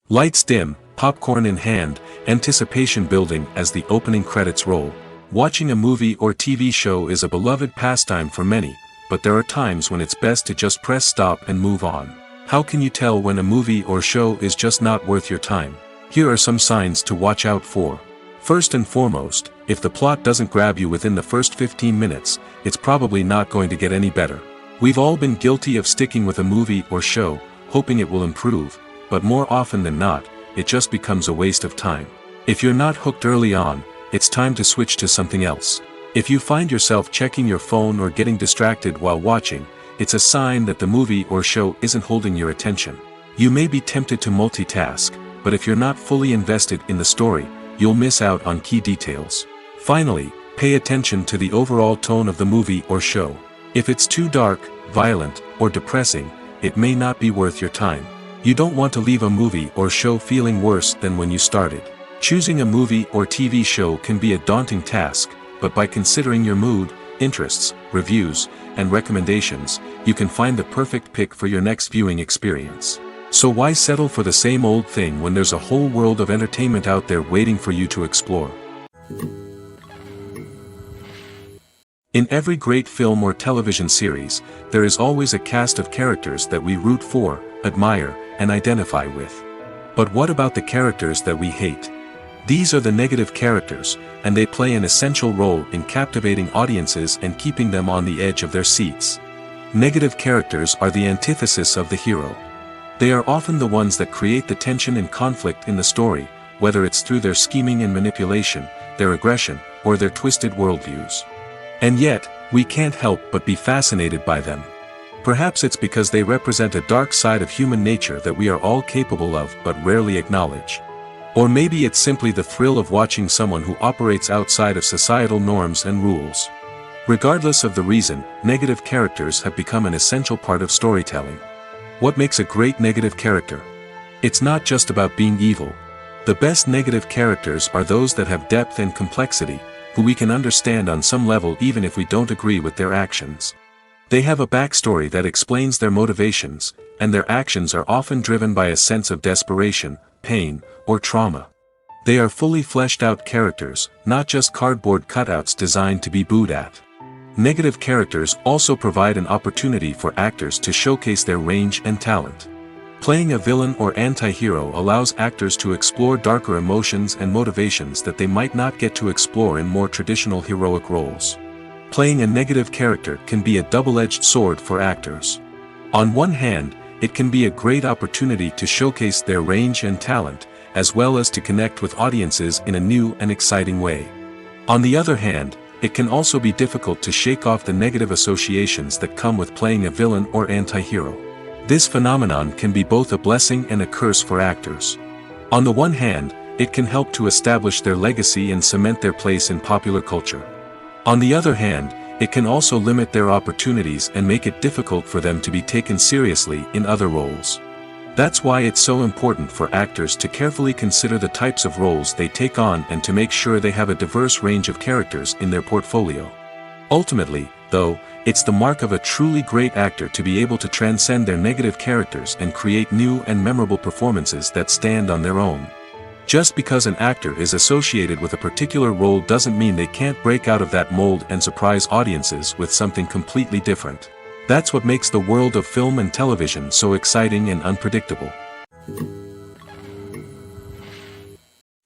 Lights dim, popcorn in hand, anticipation building as the opening credits roll. Watching a movie or TV show is a beloved pastime for many, but there are times when it's best to just press stop and move on. How can you tell when a movie or show is just not worth your time? Here are some signs to watch out for. First and foremost, if the plot doesn't grab you within the first 15 minutes, it's probably not going to get any better. We've all been guilty of sticking with a movie or show, hoping it will improve, but more often than not, it just becomes a waste of time. If you're not hooked early on, it's time to switch to something else. If you find yourself checking your phone or getting distracted while watching, it's a sign that the movie or show isn't holding your attention. You may be tempted to multitask, but if you're not fully invested in the story, you'll miss out on key details. Finally, pay attention to the overall tone of the movie or show. If it's too dark, violent, or depressing, it may not be worth your time. You don't want to leave a movie or show feeling worse than when you started. Choosing a movie or TV show can be a daunting task, but by considering your mood, interests, reviews, and recommendations, you can find the perfect pick for your next viewing experience. So why settle for the same old thing when there's a whole world of entertainment out there waiting for you to explore? In every great film or television series, there is always a cast of characters that we root for, admire, and identify with. But what about the characters that we hate? These are the negative characters, and they play an essential role in captivating audiences and keeping them on the edge of their seats. Negative characters are the antithesis of the hero. They are often the ones that create the tension and conflict in the story, whether it's through their scheming and manipulation, their aggression, or their twisted worldviews. And yet, we can't help but be fascinated by them. Perhaps it's because they represent a dark side of human nature that we are all capable of but rarely acknowledge. Or maybe it's simply the thrill of watching someone who operates outside of societal norms and rules. Regardless of the reason, negative characters have become an essential part of storytelling. What makes a great negative character? It's not just about being evil. The best negative characters are those that have depth and complexity, who we can understand on some level even if we don't agree with their actions. They have a backstory that explains their motivations, and their actions are often driven by a sense of desperation, pain, or trauma. They are fully fleshed out characters, not just cardboard cutouts designed to be booed at. Negative characters also provide an opportunity for actors to showcase their range and talent. Playing a villain or anti-hero allows actors to explore darker emotions and motivations that they might not get to explore in more traditional heroic roles. Playing a negative character can be a double-edged sword for actors. On one hand, it can be a great opportunity to showcase their range and talent, as well as to connect with audiences in a new and exciting way. On the other hand, it can also be difficult to shake off the negative associations that come with playing a villain or anti-hero. This phenomenon can be both a blessing and a curse for actors. On the one hand, it can help to establish their legacy and cement their place in popular culture. On the other hand, it can also limit their opportunities and make it difficult for them to be taken seriously in other roles. That's why it's so important for actors to carefully consider the types of roles they take on and to make sure they have a diverse range of characters in their portfolio. Ultimately, though, it's the mark of a truly great actor to be able to transcend their negative characters and create new and memorable performances that stand on their own. Just because an actor is associated with a particular role doesn't mean they can't break out of that mold and surprise audiences with something completely different. That's what makes the world of film and television so exciting and unpredictable.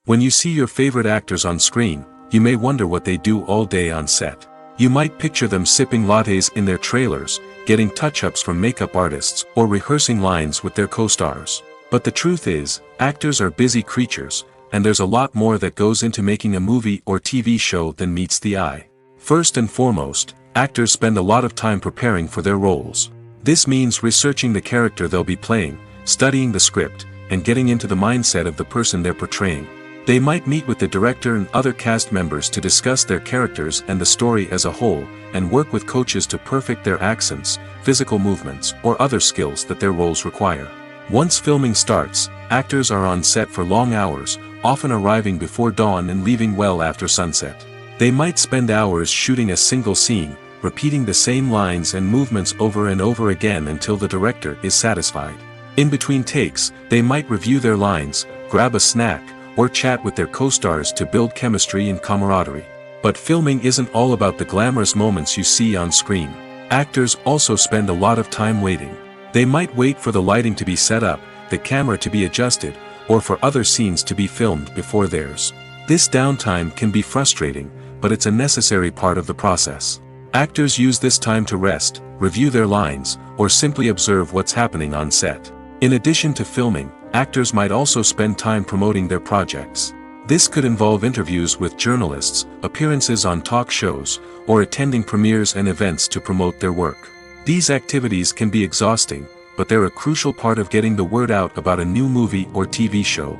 When you see your favorite actors on screen, you may wonder what they do all day on set. You might picture them sipping lattes in their trailers, getting touch-ups from makeup artists, or rehearsing lines with their co-stars. But the truth is, actors are busy creatures, and there's a lot more that goes into making a movie or TV show than meets the eye. First and foremost, actors spend a lot of time preparing for their roles. This means researching the character they'll be playing, studying the script, and getting into the mindset of the person they're portraying. They might meet with the director and other cast members to discuss their characters and the story as a whole, and work with coaches to perfect their accents, physical movements, or other skills that their roles require. Once filming starts, actors are on set for long hours, often arriving before dawn and leaving well after sunset. They might spend hours shooting a single scene, repeating the same lines and movements over and over again until the director is satisfied. In between takes, they might review their lines, grab a snack, or chat with their co-stars to build chemistry and camaraderie. But filming isn't all about the glamorous moments you see on screen. Actors also spend a lot of time waiting. They might wait for the lighting to be set up, the camera to be adjusted, or for other scenes to be filmed before theirs. This downtime can be frustrating, but it's a necessary part of the process. Actors use this time to rest, review their lines, or simply observe what's happening on set. In addition to filming, actors might also spend time promoting their projects. This could involve interviews with journalists, appearances on talk shows, or attending premieres and events to promote their work. These activities can be exhausting, but they're a crucial part of getting the word out about a new movie or TV show.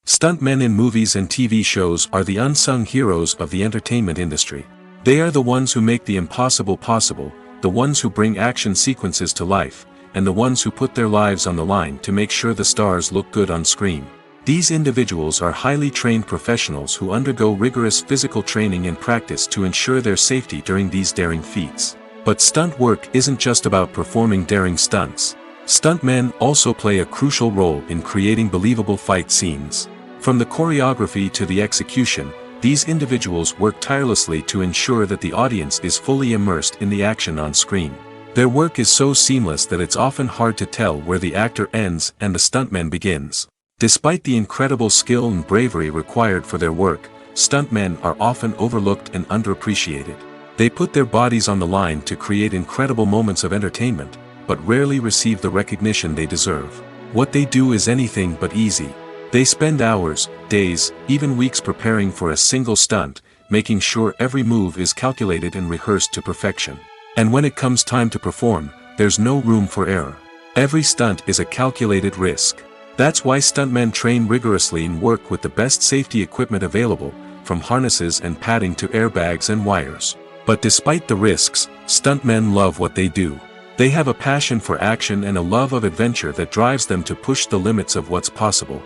Stuntmen in movies and TV shows are the unsung heroes of the entertainment industry. They are the ones who make the impossible possible, the ones who bring action sequences to life, and the ones who put their lives on the line to make sure the stars look good on screen. These individuals are highly trained professionals who undergo rigorous physical training and practice to ensure their safety during these daring feats. But stunt work isn't just about performing daring stunts. Stuntmen also play a crucial role in creating believable fight scenes. From the choreography to the execution, these individuals work tirelessly to ensure that the audience is fully immersed in the action on screen. Their work is so seamless that it's often hard to tell where the actor ends and the stuntman begins. Despite the incredible skill and bravery required for their work, stuntmen are often overlooked and underappreciated. They put their bodies on the line to create incredible moments of entertainment, but rarely receive the recognition they deserve. What they do is anything but easy. They spend hours, days, even weeks preparing for a single stunt, making sure every move is calculated and rehearsed to perfection. And when it comes time to perform, there's no room for error. Every stunt is a calculated risk. That's why stuntmen train rigorously and work with the best safety equipment available, from harnesses and padding to airbags and wires. But despite the risks, stuntmen love what they do. They have a passion for action and a love of adventure that drives them to push the limits of what's possible.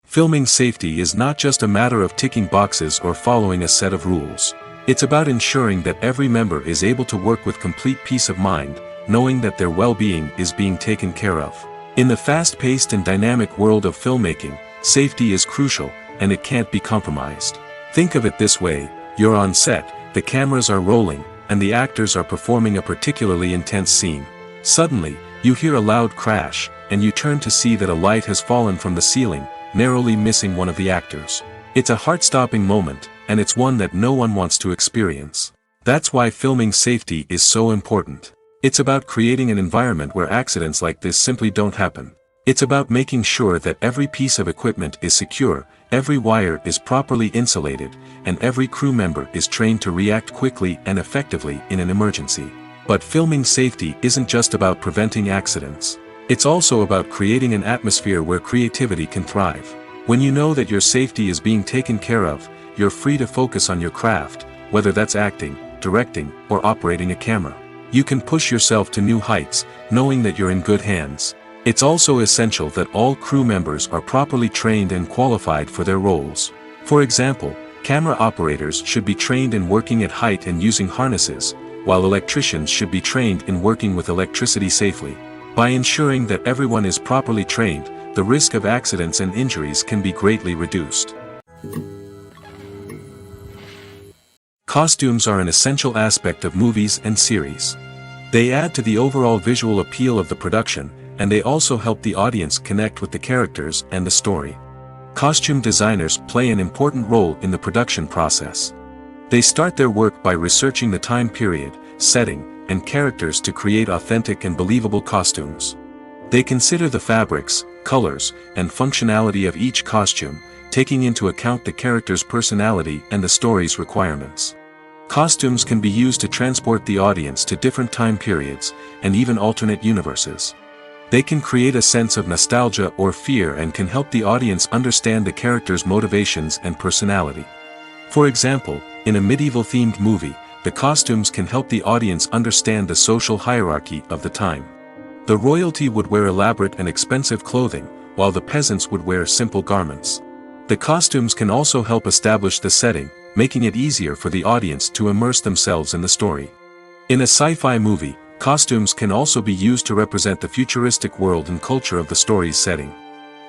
Filming safety is not just a matter of ticking boxes or following a set of rules. It's about ensuring that every member is able to work with complete peace of mind, knowing that their well-being is being taken care of. In the fast-paced and dynamic world of filmmaking, safety is crucial, and it can't be compromised. Think of it this way: you're on set, the cameras are rolling, and the actors are performing a particularly intense scene. Suddenly, you hear a loud crash, and you turn to see that a light has fallen from the ceiling, narrowly missing one of the actors. It's a heart-stopping moment, and it's one that no one wants to experience. That's why filming safety is so important. It's about creating an environment where accidents like this simply don't happen. It's about making sure that every piece of equipment is secure, every wire is properly insulated, and every crew member is trained to react quickly and effectively in an emergency. But filming safety isn't just about preventing accidents. It's also about creating an atmosphere where creativity can thrive. When you know that your safety is being taken care of, you're free to focus on your craft, whether that's acting, directing, or operating a camera. You can push yourself to new heights, knowing that you're in good hands. It's also essential that all crew members are properly trained and qualified for their roles. For example, camera operators should be trained in working at height and using harnesses, while electricians should be trained in working with electricity safely. By ensuring that everyone is properly trained, the risk of accidents and injuries can be greatly reduced. Costumes are an essential aspect of movies and series. They add to the overall visual appeal of the production, and they also help the audience connect with the characters and the story. Costume designers play an important role in the production process. They start their work by researching the time period, setting, and characters to create authentic and believable costumes. They consider the fabrics, colors, and functionality of each costume, taking into account the character's personality and the story's requirements. Costumes can be used to transport the audience to different time periods, and even alternate universes. They can create a sense of nostalgia or fear and can help the audience understand the character's motivations and personality. For example, in a medieval-themed movie, the costumes can help the audience understand the social hierarchy of the time. The royalty would wear elaborate and expensive clothing, while the peasants would wear simple garments. The costumes can also help establish the setting, making it easier for the audience to immerse themselves in the story. In a sci-fi movie, costumes can also be used to represent the futuristic world and culture of the story's setting.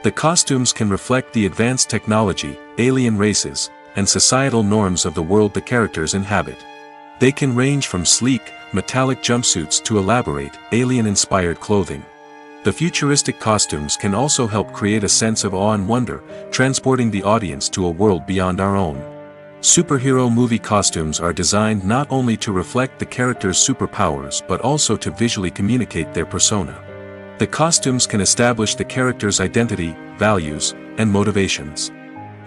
The costumes can reflect the advanced technology, alien races, and societal norms of the world the characters inhabit. They can range from sleek, metallic jumpsuits to elaborate, alien-inspired clothing. The futuristic costumes can also help create a sense of awe and wonder, transporting the audience to a world beyond our own. Superhero movie costumes are designed not only to reflect the character's superpowers but also to visually communicate their persona. The costumes can establish the character's identity, values, and motivations.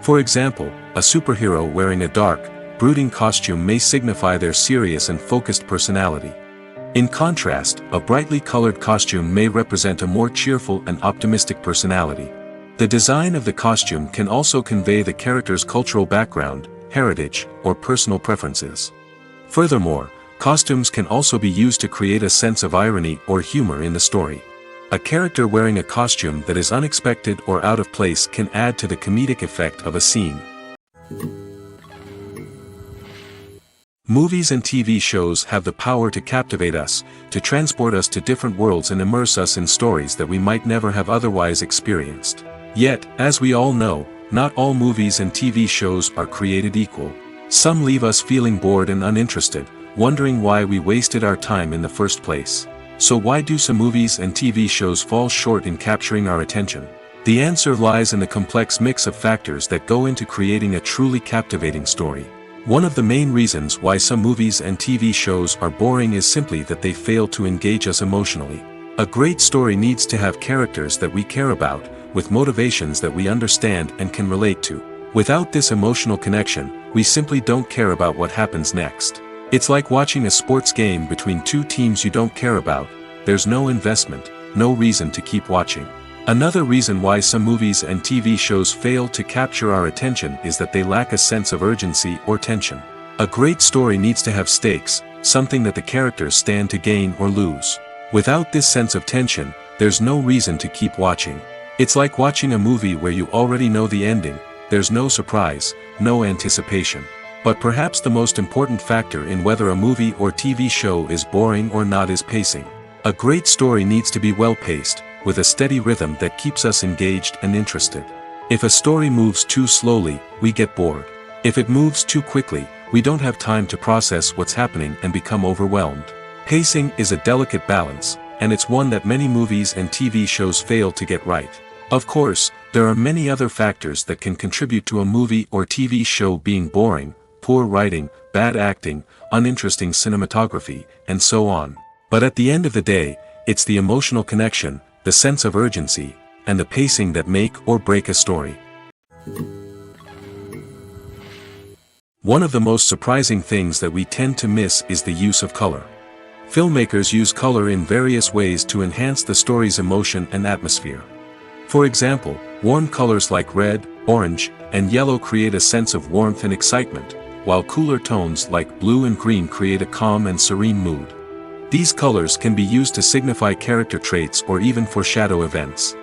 For example, a superhero wearing a dark, brooding costume may signify their serious and focused personality. In contrast, a brightly colored costume may represent a more cheerful and optimistic personality. The design of the costume can also convey the character's cultural background, heritage, or personal preferences. Furthermore, costumes can also be used to create a sense of irony or humor in the story. A character wearing a costume that is unexpected or out of place can add to the comedic effect of a scene. Movies and TV shows have the power to captivate us, to transport us to different worlds and immerse us in stories that we might never have otherwise experienced. Yet, as we all know, not all movies and TV shows are created equal. Some leave us feeling bored and uninterested, wondering why we wasted our time in the first place. So why do some movies and TV shows fall short in capturing our attention? The answer lies in the complex mix of factors that go into creating a truly captivating story. One of the main reasons why some movies and TV shows are boring is simply that they fail to engage us emotionally. A great story needs to have characters that we care about, with motivations that we understand and can relate to. Without this emotional connection, we simply don't care about what happens next. It's like watching a sports game between two teams you don't care about. There's no investment, no reason to keep watching. Another reason why some movies and TV shows fail to capture our attention is that they lack a sense of urgency or tension. A great story needs to have stakes, something that the characters stand to gain or lose. Without this sense of tension, there's no reason to keep watching. It's like watching a movie where you already know the ending. There's no surprise, no anticipation. But perhaps the most important factor in whether a movie or TV show is boring or not is pacing. A great story needs to be well-paced, with a steady rhythm that keeps us engaged and interested. If a story moves too slowly, we get bored. If it moves too quickly, we don't have time to process what's happening and become overwhelmed. Pacing is a delicate balance, and it's one that many movies and TV shows fail to get right. Of course, there are many other factors that can contribute to a movie or TV show being boring: poor writing, bad acting, uninteresting cinematography, and so on. But at the end of the day, it's the emotional connection, the sense of urgency, and the pacing that make or break a story. One of the most surprising things that we tend to miss is the use of color. Filmmakers use color in various ways to enhance the story's emotion and atmosphere. For example, warm colors like red, orange, and yellow create a sense of warmth and excitement, while cooler tones like blue and green create a calm and serene mood. These colors can be used to signify character traits or even foreshadow events.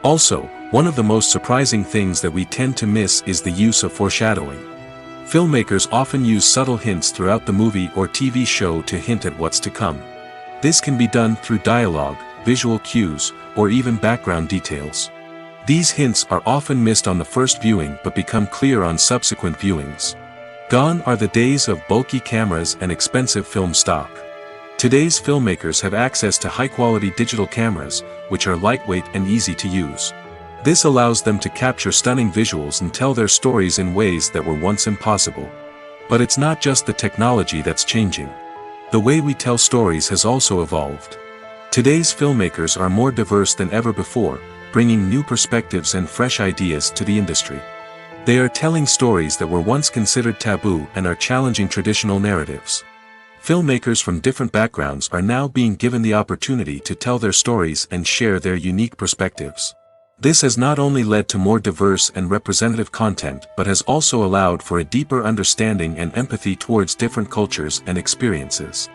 Also, one of the most surprising things that we tend to miss is the use of foreshadowing. Filmmakers often use subtle hints throughout the movie or TV show to hint at what's to come. This can be done through dialogue, visual cues, or even background details. These hints are often missed on the first viewing but become clear on subsequent viewings. Gone are the days of bulky cameras and expensive film stock. Today's filmmakers have access to high-quality digital cameras, which are lightweight and easy to use. This allows them to capture stunning visuals and tell their stories in ways that were once impossible. But it's not just the technology that's changing. The way we tell stories has also evolved. Today's filmmakers are more diverse than ever before, bringing new perspectives and fresh ideas to the industry. They are telling stories that were once considered taboo and are challenging traditional narratives. Filmmakers from different backgrounds are now being given the opportunity to tell their stories and share their unique perspectives. This has not only led to more diverse and representative content but has also allowed for a deeper understanding and empathy towards different cultures and experiences.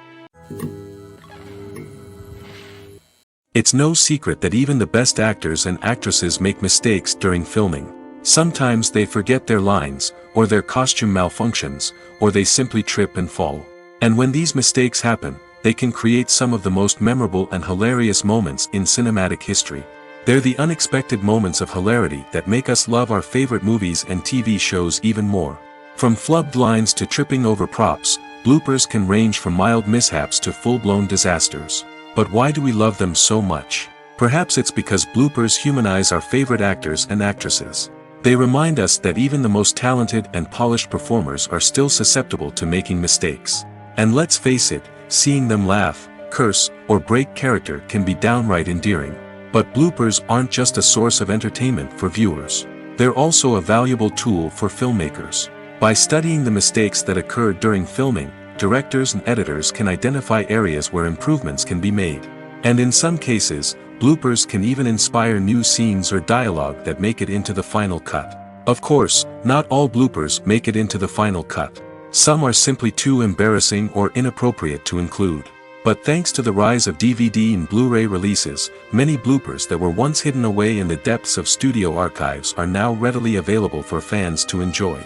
It's no secret that even the best actors and actresses make mistakes during filming. Sometimes they forget their lines, or their costume malfunctions, or they simply trip and fall. And when these mistakes happen, they can create some of the most memorable and hilarious moments in cinematic history. They're the unexpected moments of hilarity that make us love our favorite movies and TV shows even more. From flubbed lines to tripping over props, bloopers can range from mild mishaps to full-blown disasters. But why do we love them so much? Perhaps it's because bloopers humanize our favorite actors and actresses. They remind us that even the most talented and polished performers are still susceptible to making mistakes. And let's face it, seeing them laugh, curse, or break character can be downright endearing. But bloopers aren't just a source of entertainment for viewers. They're also a valuable tool for filmmakers. By studying the mistakes that occurred during filming, directors and editors can identify areas where improvements can be made. And in some cases, bloopers can even inspire new scenes or dialogue that make it into the final cut. Of course, not all bloopers make it into the final cut. Some are simply too embarrassing or inappropriate to include. But thanks to the rise of DVD and Blu-ray releases, many bloopers that were once hidden away in the depths of studio archives are now readily available for fans to enjoy.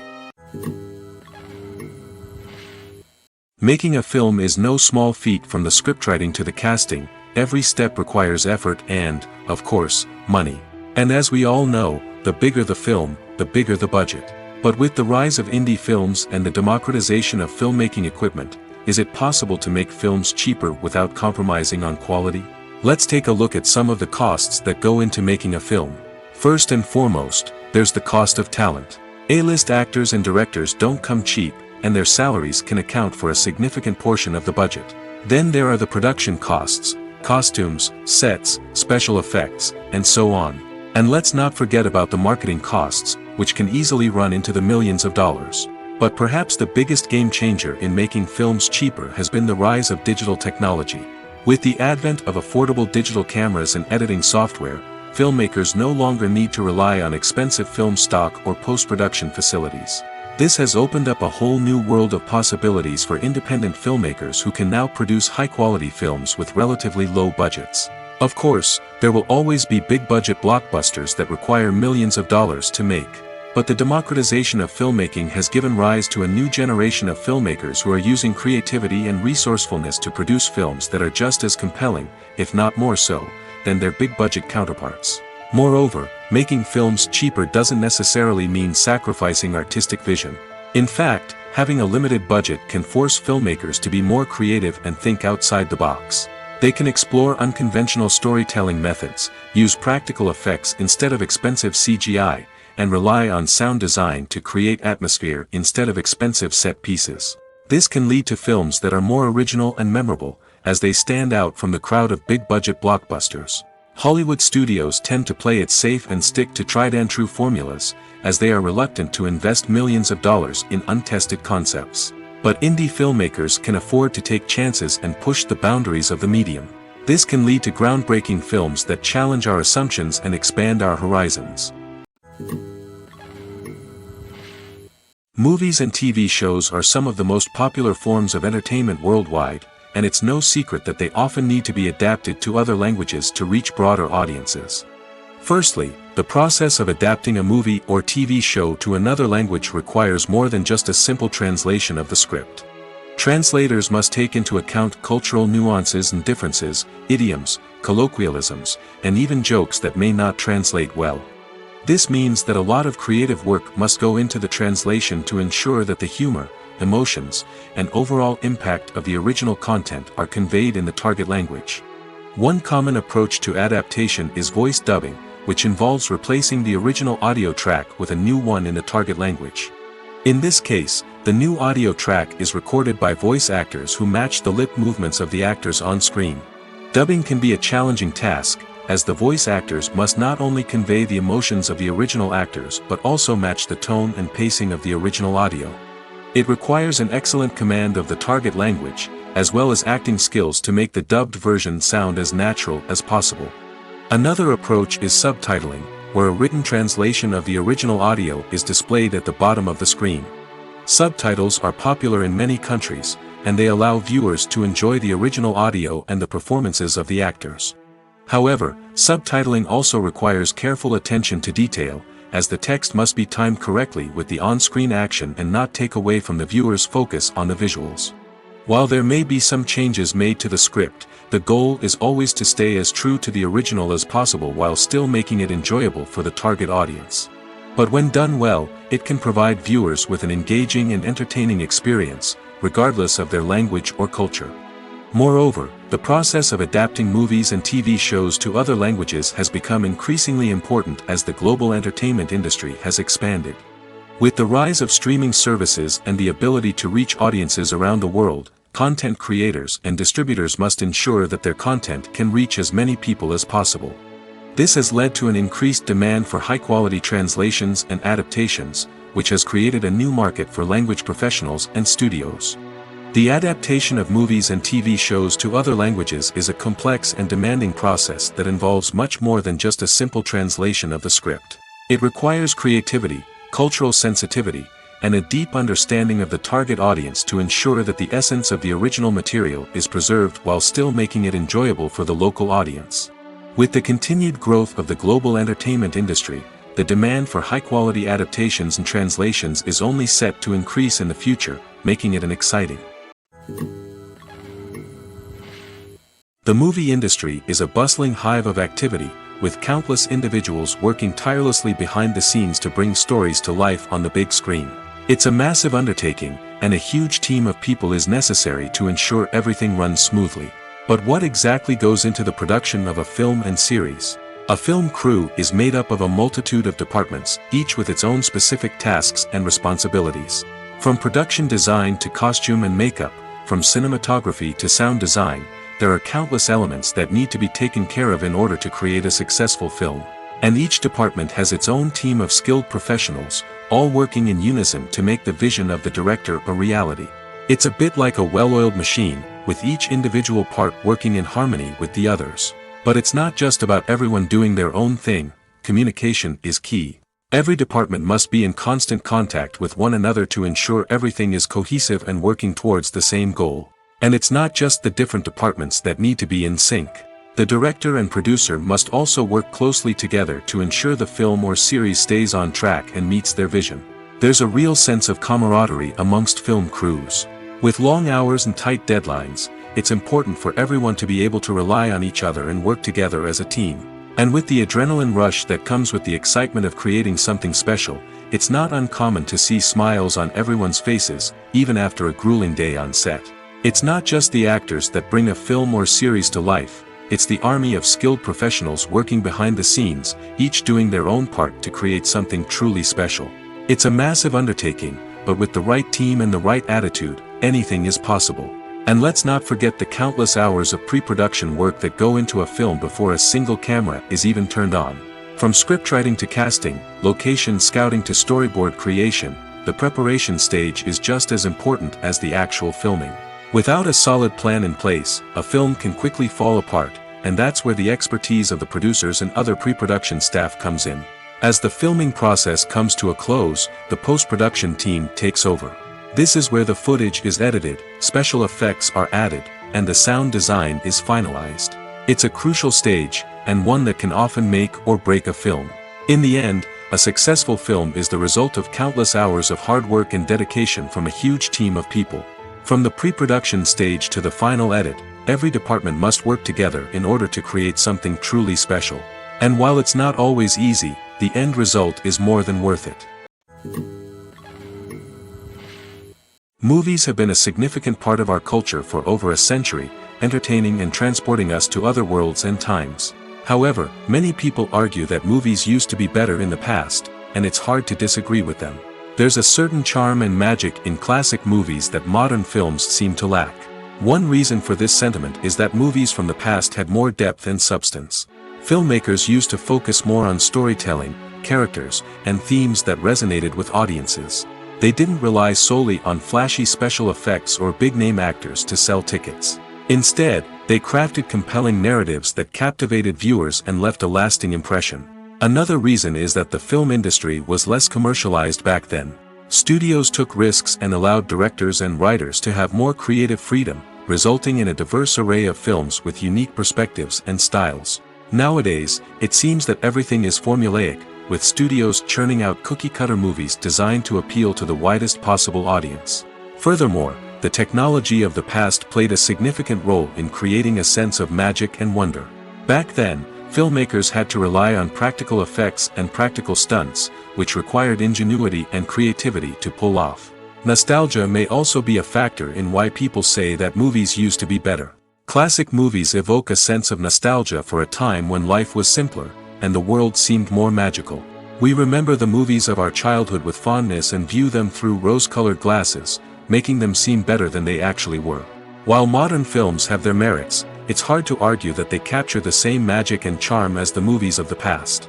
Making a film is no small feat. From the scriptwriting to the casting, every step requires effort and, of course, money. And as we all know, the bigger the film, the bigger the budget. But with the rise of indie films and the democratization of filmmaking equipment, is it possible to make films cheaper without compromising on quality? Let's take a look at some of the costs that go into making a film. First and foremost, there's the cost of talent. A-list actors and directors don't come cheap, and their salaries can account for a significant portion of the budget. Then there are the production costs, costumes, sets, special effects, and so on. And let's not forget about the marketing costs, which can easily run into the millions of dollars. But perhaps the biggest game changer in making films cheaper has been the rise of digital technology. With the advent of affordable digital cameras and editing software, filmmakers no longer need to rely on expensive film stock or post-production facilities. This has opened up a whole new world of possibilities for independent filmmakers who can now produce high-quality films with relatively low budgets. Of course, there will always be big-budget blockbusters that require millions of dollars to make. But the democratization of filmmaking has given rise to a new generation of filmmakers who are using creativity and resourcefulness to produce films that are just as compelling, if not more so, than their big-budget counterparts. Moreover, making films cheaper doesn't necessarily mean sacrificing artistic vision. In fact, having a limited budget can force filmmakers to be more creative and think outside the box. They can explore unconventional storytelling methods, use practical effects instead of expensive CGI, and rely on sound design to create atmosphere instead of expensive set pieces. This can lead to films that are more original and memorable, as they stand out from the crowd of big-budget blockbusters. Hollywood studios tend to play it safe and stick to tried-and-true formulas, as they are reluctant to invest millions of dollars in untested concepts. But indie filmmakers can afford to take chances and push the boundaries of the medium. This can lead to groundbreaking films that challenge our assumptions and expand our horizons. Movies and TV shows are some of the most popular forms of entertainment worldwide, and it's no secret that they often need to be adapted to other languages to reach broader audiences. Firstly, the process of adapting a movie or TV show to another language requires more than just a simple translation of the script. Translators must take into account cultural nuances and differences, idioms, colloquialisms, and even jokes that may not translate well. This means that a lot of creative work must go into the translation to ensure that the humor, emotions, and overall impact of the original content are conveyed in the target language. One common approach to adaptation is voice dubbing, which involves replacing the original audio track with a new one in the target language. In this case, the new audio track is recorded by voice actors who match the lip movements of the actors on screen. Dubbing can be a challenging task, as the voice actors must not only convey the emotions of the original actors but also match the tone and pacing of the original audio. It requires an excellent command of the target language, as well as acting skills to make the dubbed version sound as natural as possible. Another approach is subtitling, where a written translation of the original audio is displayed at the bottom of the screen. Subtitles are popular in many countries, and they allow viewers to enjoy the original audio and the performances of the actors. However, subtitling also requires careful attention to detail, as the text must be timed correctly with the on-screen action and not take away from the viewer's focus on the visuals. While there may be some changes made to the script, the goal is always to stay as true to the original as possible while still making it enjoyable for the target audience. But when done well, it can provide viewers with an engaging and entertaining experience, regardless of their language or culture. Moreover, the process of adapting movies and TV shows to other languages has become increasingly important as the global entertainment industry has expanded. With the rise of streaming services and the ability to reach audiences around the world, content creators and distributors must ensure that their content can reach as many people as possible. This has led to an increased demand for high-quality translations and adaptations, which has created a new market for language professionals and studios. The adaptation of movies and TV shows to other languages is a complex and demanding process that involves much more than just a simple translation of the script. It requires creativity, cultural sensitivity, and a deep understanding of the target audience to ensure that the essence of the original material is preserved while still making it enjoyable for the local audience. With the continued growth of the global entertainment industry, the demand for high-quality adaptations and translations is only set to increase in the future, making it an exciting. The movie industry is a bustling hive of activity, with countless individuals working tirelessly behind the scenes to bring stories to life on the big screen. It's a massive undertaking, and a huge team of people is necessary to ensure everything runs smoothly. But what exactly goes into the production of a film and series? A film crew is made up of a multitude of departments, each with its own specific tasks and responsibilities. From production design to costume and makeup, from cinematography to sound design, there are countless elements that need to be taken care of in order to create a successful film. And each department has its own team of skilled professionals, all working in unison to make the vision of the director a reality. It's a bit like a well-oiled machine, with each individual part working in harmony with the others. But it's not just about everyone doing their own thing. Communication is key. Every department must be in constant contact with one another to ensure everything is cohesive and working towards the same goal. And it's not just the different departments that need to be in sync. The director and producer must also work closely together to ensure the film or series stays on track and meets their vision. There's a real sense of camaraderie amongst film crews. With long hours and tight deadlines, it's important for everyone to be able to rely on each other and work together as a team. And with the adrenaline rush that comes with the excitement of creating something special, it's not uncommon to see smiles on everyone's faces, even after a grueling day on set. It's not just the actors that bring a film or series to life, it's the army of skilled professionals working behind the scenes, each doing their own part to create something truly special. It's a massive undertaking, but with the right team and the right attitude, anything is possible. And let's not forget the countless hours of pre-production work that go into a film before a single camera is even turned on. From scriptwriting to casting, location scouting to storyboard creation, the preparation stage is just as important as the actual filming. Without a solid plan in place, a film can quickly fall apart, and that's where the expertise of the producers and other pre-production staff comes in. As the filming process comes to a close, the post-production team takes over. This is where the footage is edited, special effects are added, and the sound design is finalized. It's a crucial stage, and one that can often make or break a film. In the end, a successful film is the result of countless hours of hard work and dedication from a huge team of people. From the pre-production stage to the final edit, every department must work together in order to create something truly special. And while it's not always easy, the end result is more than worth it. Movies have been a significant part of our culture for over a century, entertaining and transporting us to other worlds and times. However, many people argue that movies used to be better in the past, and it's hard to disagree with them. There's a certain charm and magic in classic movies that modern films seem to lack. One reason for this sentiment is that movies from the past had more depth and substance. Filmmakers used to focus more on storytelling, characters, and themes that resonated with audiences. They didn't rely solely on flashy special effects or big-name actors to sell tickets. Instead, they crafted compelling narratives that captivated viewers and left a lasting impression. Another reason is that the film industry was less commercialized back then. Studios took risks and allowed directors and writers to have more creative freedom, resulting in a diverse array of films with unique perspectives and styles. Nowadays, it seems that everything is formulaic, with studios churning out cookie-cutter movies designed to appeal to the widest possible audience. Furthermore, the technology of the past played a significant role in creating a sense of magic and wonder. Back then, filmmakers had to rely on practical effects and practical stunts, which required ingenuity and creativity to pull off. Nostalgia may also be a factor in why people say that movies used to be better. Classic movies evoke a sense of nostalgia for a time when life was simpler, and the world seemed more magical. We remember the movies of our childhood with fondness and view them through rose-colored glasses, making them seem better than they actually were. While modern films have their merits, it's hard to argue that they capture the same magic and charm as the movies of the past.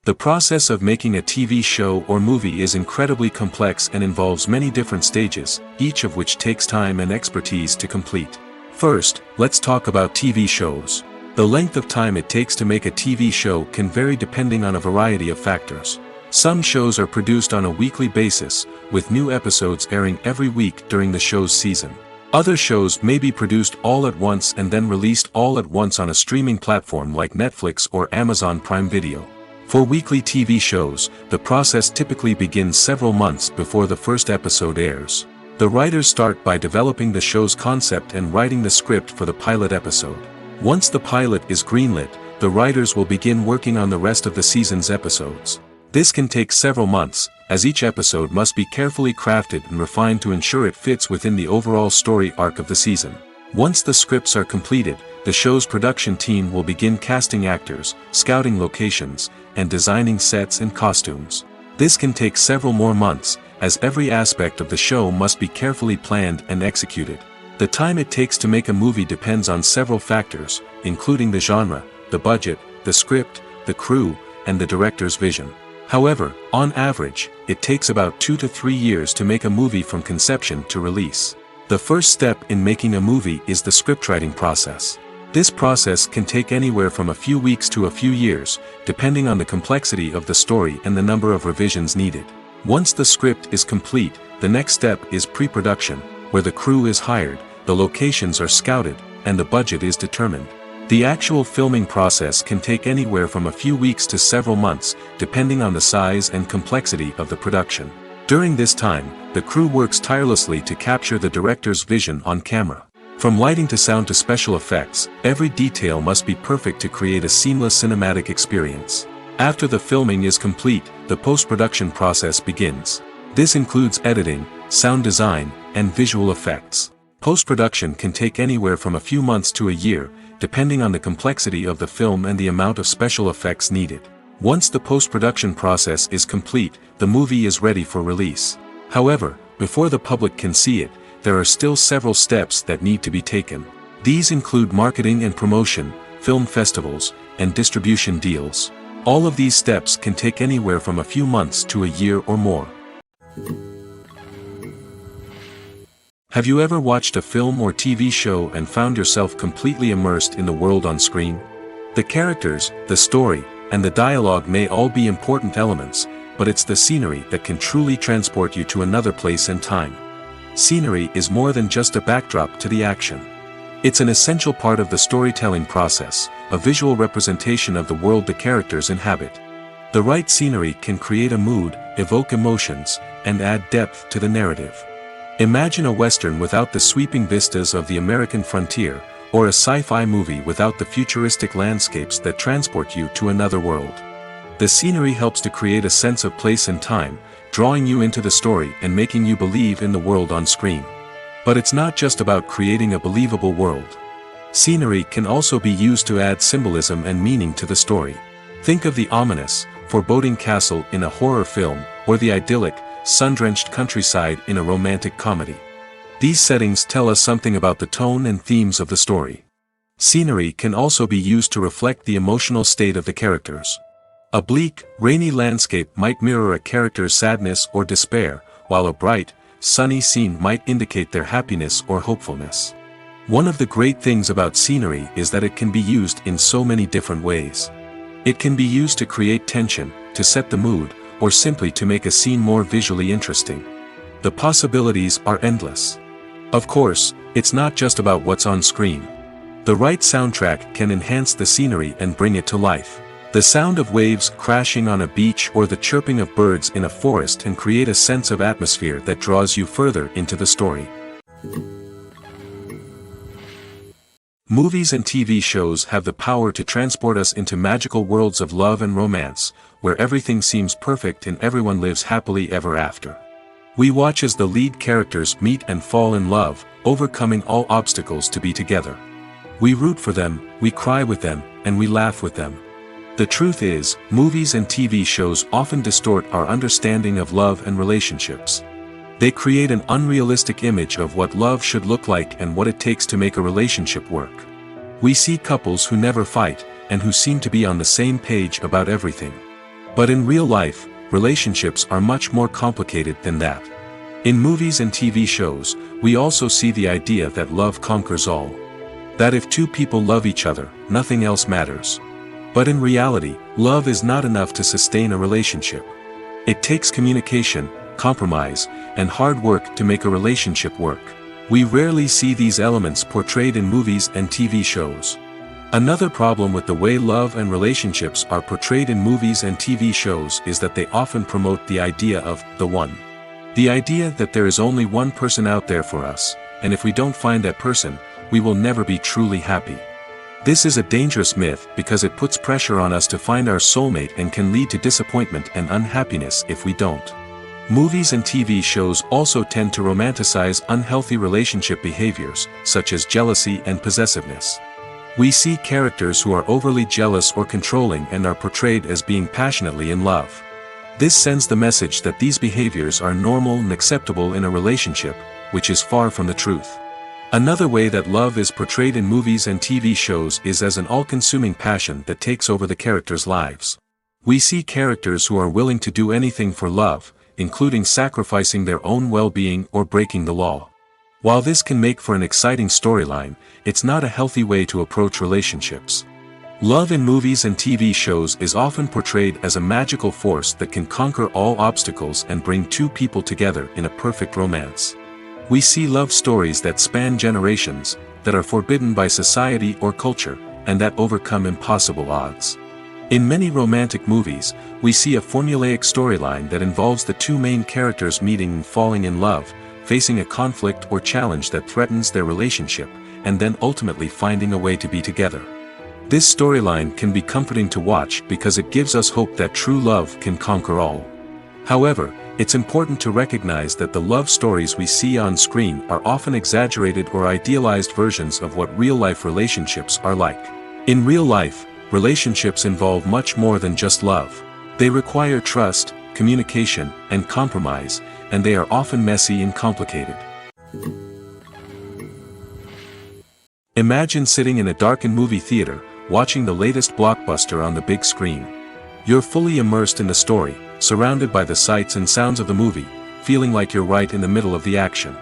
The process of making a TV show or movie is incredibly complex and involves many different stages, each of which takes time and expertise to complete. First, let's talk about TV shows. The length of time it takes to make a TV show can vary depending on a variety of factors. Some shows are produced on a weekly basis, with new episodes airing every week during the show's season. Other shows may be produced all at once and then released all at once on a streaming platform like Netflix or Amazon Prime Video. For weekly TV shows, the process typically begins several months before the first episode airs. The writers start by developing the show's concept and writing the script for the pilot episode. Once the pilot is greenlit, the writers will begin working on the rest of the season's episodes. This can take several months, as each episode must be carefully crafted and refined to ensure it fits within the overall story arc of the season. Once the scripts are completed, the show's production team will begin casting actors, scouting locations, and designing sets and costumes. This can take several more months, as every aspect of the show must be carefully planned and executed. The time it takes to make a movie depends on several factors, including the genre, the budget, the script, the crew, and the director's vision. However, on average, it takes about 2 to 3 years to make a movie from conception to release. The first step in making a movie is the scriptwriting process. This process can take anywhere from a few weeks to a few years, depending on the complexity of the story and the number of revisions needed. Once the script is complete, the next step is pre-production, where the crew is hired, the locations are scouted, and the budget is determined. The actual filming process can take anywhere from a few weeks to several months, depending on the size and complexity of the production. During this time, the crew works tirelessly to capture the director's vision on camera. From lighting to sound to special effects, every detail must be perfect to create a seamless cinematic experience. After the filming is complete, the post-production process begins. This includes editing, sound design, and visual effects. Post-production can take anywhere from a few months to a year, depending on the complexity of the film and the amount of special effects needed. Once the post-production process is complete, the movie is ready for release. However, before the public can see it, there are still several steps that need to be taken. These include marketing and promotion, film festivals, and distribution deals. All of these steps can take anywhere from a few months to a year or more. Have you ever watched a film or TV show and found yourself completely immersed in the world on screen? The characters, the story, and the dialogue may all be important elements, but it's the scenery that can truly transport you to another place and time. Scenery is more than just a backdrop to the action. It's an essential part of the storytelling process, a visual representation of the world the characters inhabit. The right scenery can create a mood, evoke emotions, and add depth to the narrative. Imagine a Western without the sweeping vistas of the American frontier, or a sci-fi movie without the futuristic landscapes that transport you to another world. The scenery helps to create a sense of place and time, drawing you into the story and making you believe in the world on screen. But it's not just about creating a believable world. Scenery can also be used to add symbolism and meaning to the story. Think of the ominous, foreboding castle in a horror film, or the idyllic, sun-drenched countryside in a romantic comedy. These settings tell us something about the tone and themes of the story. Scenery can also be used to reflect the emotional state of the characters. A bleak, rainy landscape might mirror a character's sadness or despair, while a bright, sunny scene might indicate their happiness or hopefulness. One of the great things about scenery is that it can be used in so many different ways. It can be used to create tension, to set the mood, or simply to make a scene more visually interesting. The possibilities are endless. Of course, it's not just about what's on screen. The right soundtrack can enhance the scenery and bring it to life. The sound of waves crashing on a beach or the chirping of birds in a forest can create a sense of atmosphere that draws you further into the story. Movies and TV shows have the power to transport us into magical worlds of love and romance, where everything seems perfect and everyone lives happily ever after. We watch as the lead characters meet and fall in love, overcoming all obstacles to be together. We root for them, we cry with them, and we laugh with them. The truth is, movies and TV shows often distort our understanding of love and relationships. They create an unrealistic image of what love should look like and what it takes to make a relationship work. We see couples who never fight, and who seem to be on the same page about everything. But in real life, relationships are much more complicated than that. In movies and TV shows, we also see the idea that love conquers all. That if two people love each other, nothing else matters. But in reality, love is not enough to sustain a relationship. It takes communication, compromise, and hard work to make a relationship work. We rarely see these elements portrayed in movies and TV shows. Another problem with the way love and relationships are portrayed in movies and TV shows is that they often promote the idea of the one. The idea that there is only one person out there for us, and if we don't find that person, we will never be truly happy. This is a dangerous myth because it puts pressure on us to find our soulmate and can lead to disappointment and unhappiness if we don't. Movies and TV shows also tend to romanticize unhealthy relationship behaviors, such as jealousy and possessiveness. We see characters who are overly jealous or controlling and are portrayed as being passionately in love. This sends the message that these behaviors are normal and acceptable in a relationship, which is far from the truth. Another way that love is portrayed in movies and TV shows is as an all-consuming passion that takes over the characters' lives. We see characters who are willing to do anything for love, including sacrificing their own well-being or breaking the law. While this can make for an exciting storyline, it's not a healthy way to approach relationships. Love in movies and TV shows is often portrayed as a magical force that can conquer all obstacles and bring two people together in a perfect romance. We see love stories that span generations, that are forbidden by society or culture, and that overcome impossible odds. In many romantic movies, we see a formulaic storyline that involves the two main characters meeting and falling in love, facing a conflict or challenge that threatens their relationship, and then ultimately finding a way to be together. This storyline can be comforting to watch because it gives us hope that true love can conquer all. However, it's important to recognize that the love stories we see on screen are often exaggerated or idealized versions of what real-life relationships are like. In real life, relationships involve much more than just love. They require trust, communication, and compromise, and they are often messy and complicated. Imagine sitting in a darkened movie theater, watching the latest blockbuster on the big screen. You're fully immersed in the story, surrounded by the sights and sounds of the movie, feeling like you're right in the middle of the action.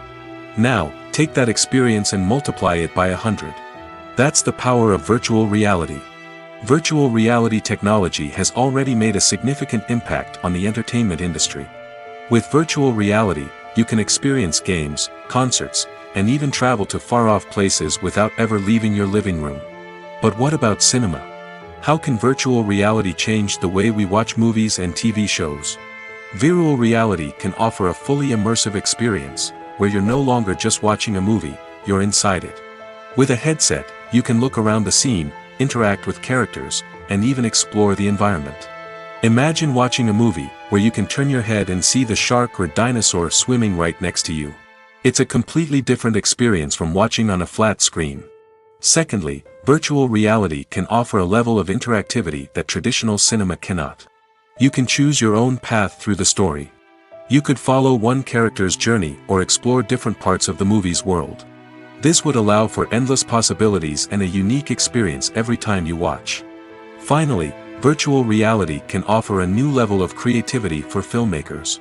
Now, take that experience and multiply it by 100. That's the power of virtual reality. Virtual reality technology has already made a significant impact on the entertainment industry. With virtual reality, you can experience games, concerts, and even travel to far-off places without ever leaving your living room. But what about cinema? How can virtual reality change the way we watch movies and TV shows? Virtual reality can offer a fully immersive experience, where you're no longer just watching a movie, you're inside it. With a headset, you can look around the scene, interact with characters, and even explore the environment. Imagine watching a movie, where you can turn your head and see the shark or dinosaur swimming right next to you. It's a completely different experience from watching on a flat screen. Secondly, virtual reality can offer a level of interactivity that traditional cinema cannot. You can choose your own path through the story. You could follow one character's journey or explore different parts of the movie's world. This would allow for endless possibilities and a unique experience every time you watch. Finally, virtual reality can offer a new level of creativity for filmmakers.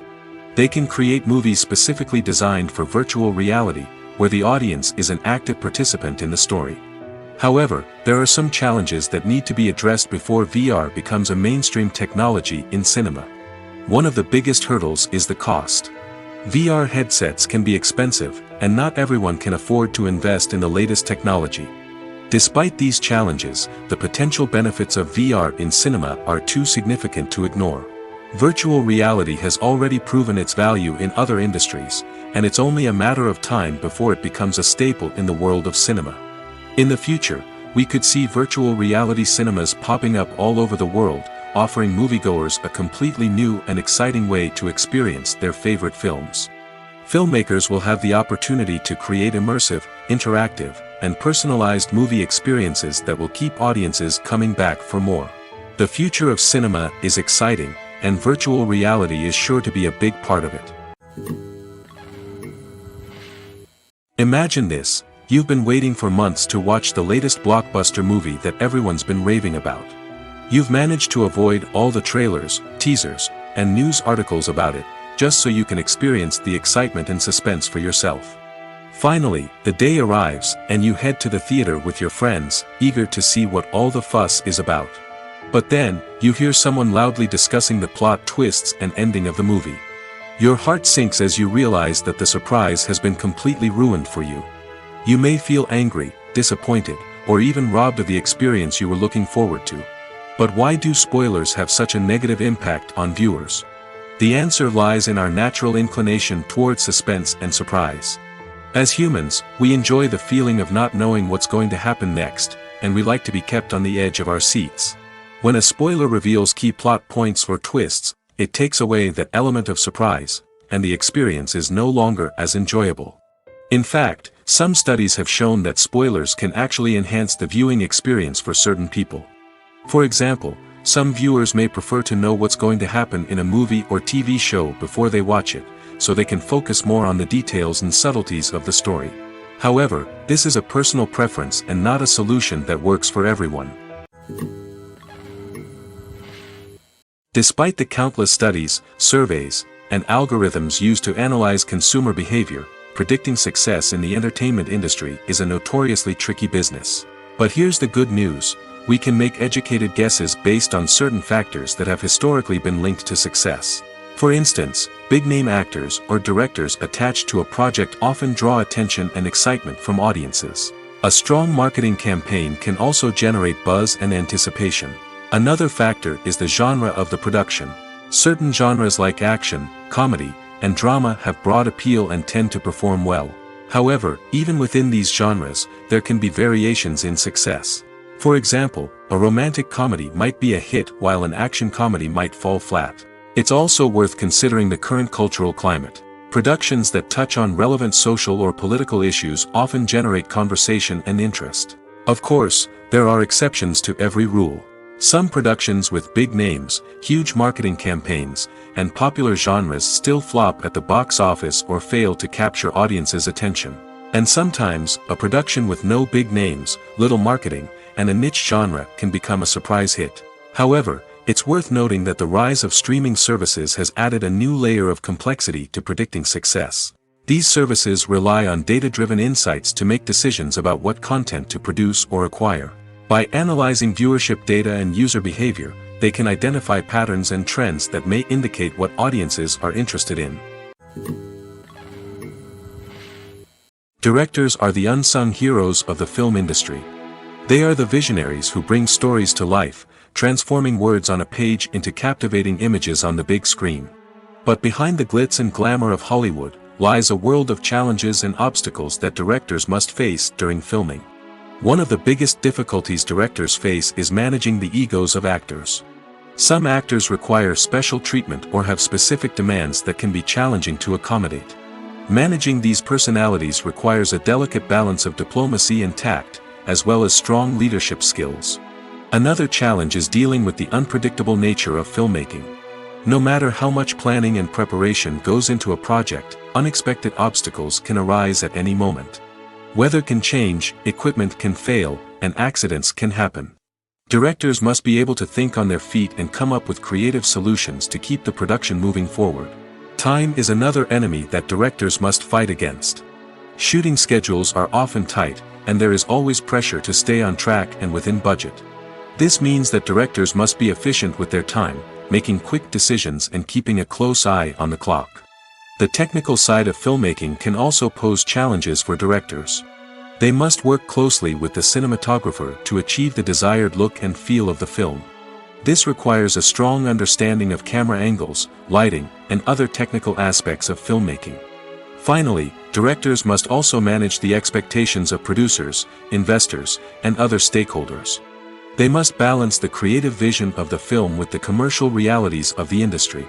They can create movies specifically designed for virtual reality, where the audience is an active participant in the story. However, there are some challenges that need to be addressed before VR becomes a mainstream technology in cinema. One of the biggest hurdles is the cost. VR headsets can be expensive, and not everyone can afford to invest in the latest technology. Despite these challenges, the potential benefits of VR in cinema are too significant to ignore. Virtual reality has already proven its value in other industries, and it's only a matter of time before it becomes a staple in the world of cinema. In the future, we could see virtual reality cinemas popping up all over the world, offering moviegoers a completely new and exciting way to experience their favorite films. Filmmakers will have the opportunity to create immersive, interactive, and personalized movie experiences that will keep audiences coming back for more. The future of cinema is exciting, and virtual reality is sure to be a big part of it. Imagine this. You've been waiting for months to watch the latest blockbuster movie that everyone's been raving about. You've managed to avoid all the trailers, teasers, and news articles about it, just so you can experience the excitement and suspense for yourself. Finally, the day arrives, and you head to the theater with your friends, eager to see what all the fuss is about. But then, you hear someone loudly discussing the plot twists and ending of the movie. Your heart sinks as you realize that the surprise has been completely ruined for you. You may feel angry, disappointed, or even robbed of the experience you were looking forward to. But why do spoilers have such a negative impact on viewers? The answer lies in our natural inclination toward suspense and surprise. As humans, we enjoy the feeling of not knowing what's going to happen next, and we like to be kept on the edge of our seats. When a spoiler reveals key plot points or twists, it takes away that element of surprise, and the experience is no longer as enjoyable. In fact, some studies have shown that spoilers can actually enhance the viewing experience for certain people. For example, some viewers may prefer to know what's going to happen in a movie or TV show before they watch it, so they can focus more on the details and subtleties of the story. However, this is a personal preference and not a solution that works for everyone. Despite the countless studies, surveys, and algorithms used to analyze consumer behavior, predicting success in the entertainment industry is a notoriously tricky business. But here's the good news: we can make educated guesses based on certain factors that have historically been linked to success. For instance, big-name actors or directors attached to a project often draw attention and excitement from audiences. A strong marketing campaign can also generate buzz and anticipation. Another factor is the genre of the production. Certain genres like action, comedy, and drama have broad appeal and tend to perform well. However, even within these genres, there can be variations in success. For example, a romantic comedy might be a hit while an action comedy might fall flat. It's also worth considering the current cultural climate. Productions that touch on relevant social or political issues often generate conversation and interest. Of course, there are exceptions to every rule. Some productions with big names, huge marketing campaigns, and popular genres still flop at the box office or fail to capture audiences' attention. And sometimes, a production with no big names, little marketing, and a niche genre can become a surprise hit. However, it's worth noting that the rise of streaming services has added a new layer of complexity to predicting success. These services rely on data-driven insights to make decisions about what content to produce or acquire. By analyzing viewership data and user behavior, they can identify patterns and trends that may indicate what audiences are interested in. Directors are the unsung heroes of the film industry. They are the visionaries who bring stories to life, transforming words on a page into captivating images on the big screen. But behind the glitz and glamour of Hollywood lies a world of challenges and obstacles that directors must face during filming. One of the biggest difficulties directors face is managing the egos of actors. Some actors require special treatment or have specific demands that can be challenging to accommodate. Managing these personalities requires a delicate balance of diplomacy and tact, as well as strong leadership skills. Another challenge is dealing with the unpredictable nature of filmmaking. No matter how much planning and preparation goes into a project, unexpected obstacles can arise at any moment. Weather can change, equipment can fail, and accidents can happen. Directors must be able to think on their feet and come up with creative solutions to keep the production moving forward. Time is another enemy that directors must fight against. Shooting schedules are often tight, and there is always pressure to stay on track and within budget. This means that directors must be efficient with their time, making quick decisions and keeping a close eye on the clock. The technical side of filmmaking can also pose challenges for directors. They must work closely with the cinematographer to achieve the desired look and feel of the film. This requires a strong understanding of camera angles, lighting, and other technical aspects of filmmaking. Finally, directors must also manage the expectations of producers, investors, and other stakeholders. They must balance the creative vision of the film with the commercial realities of the industry.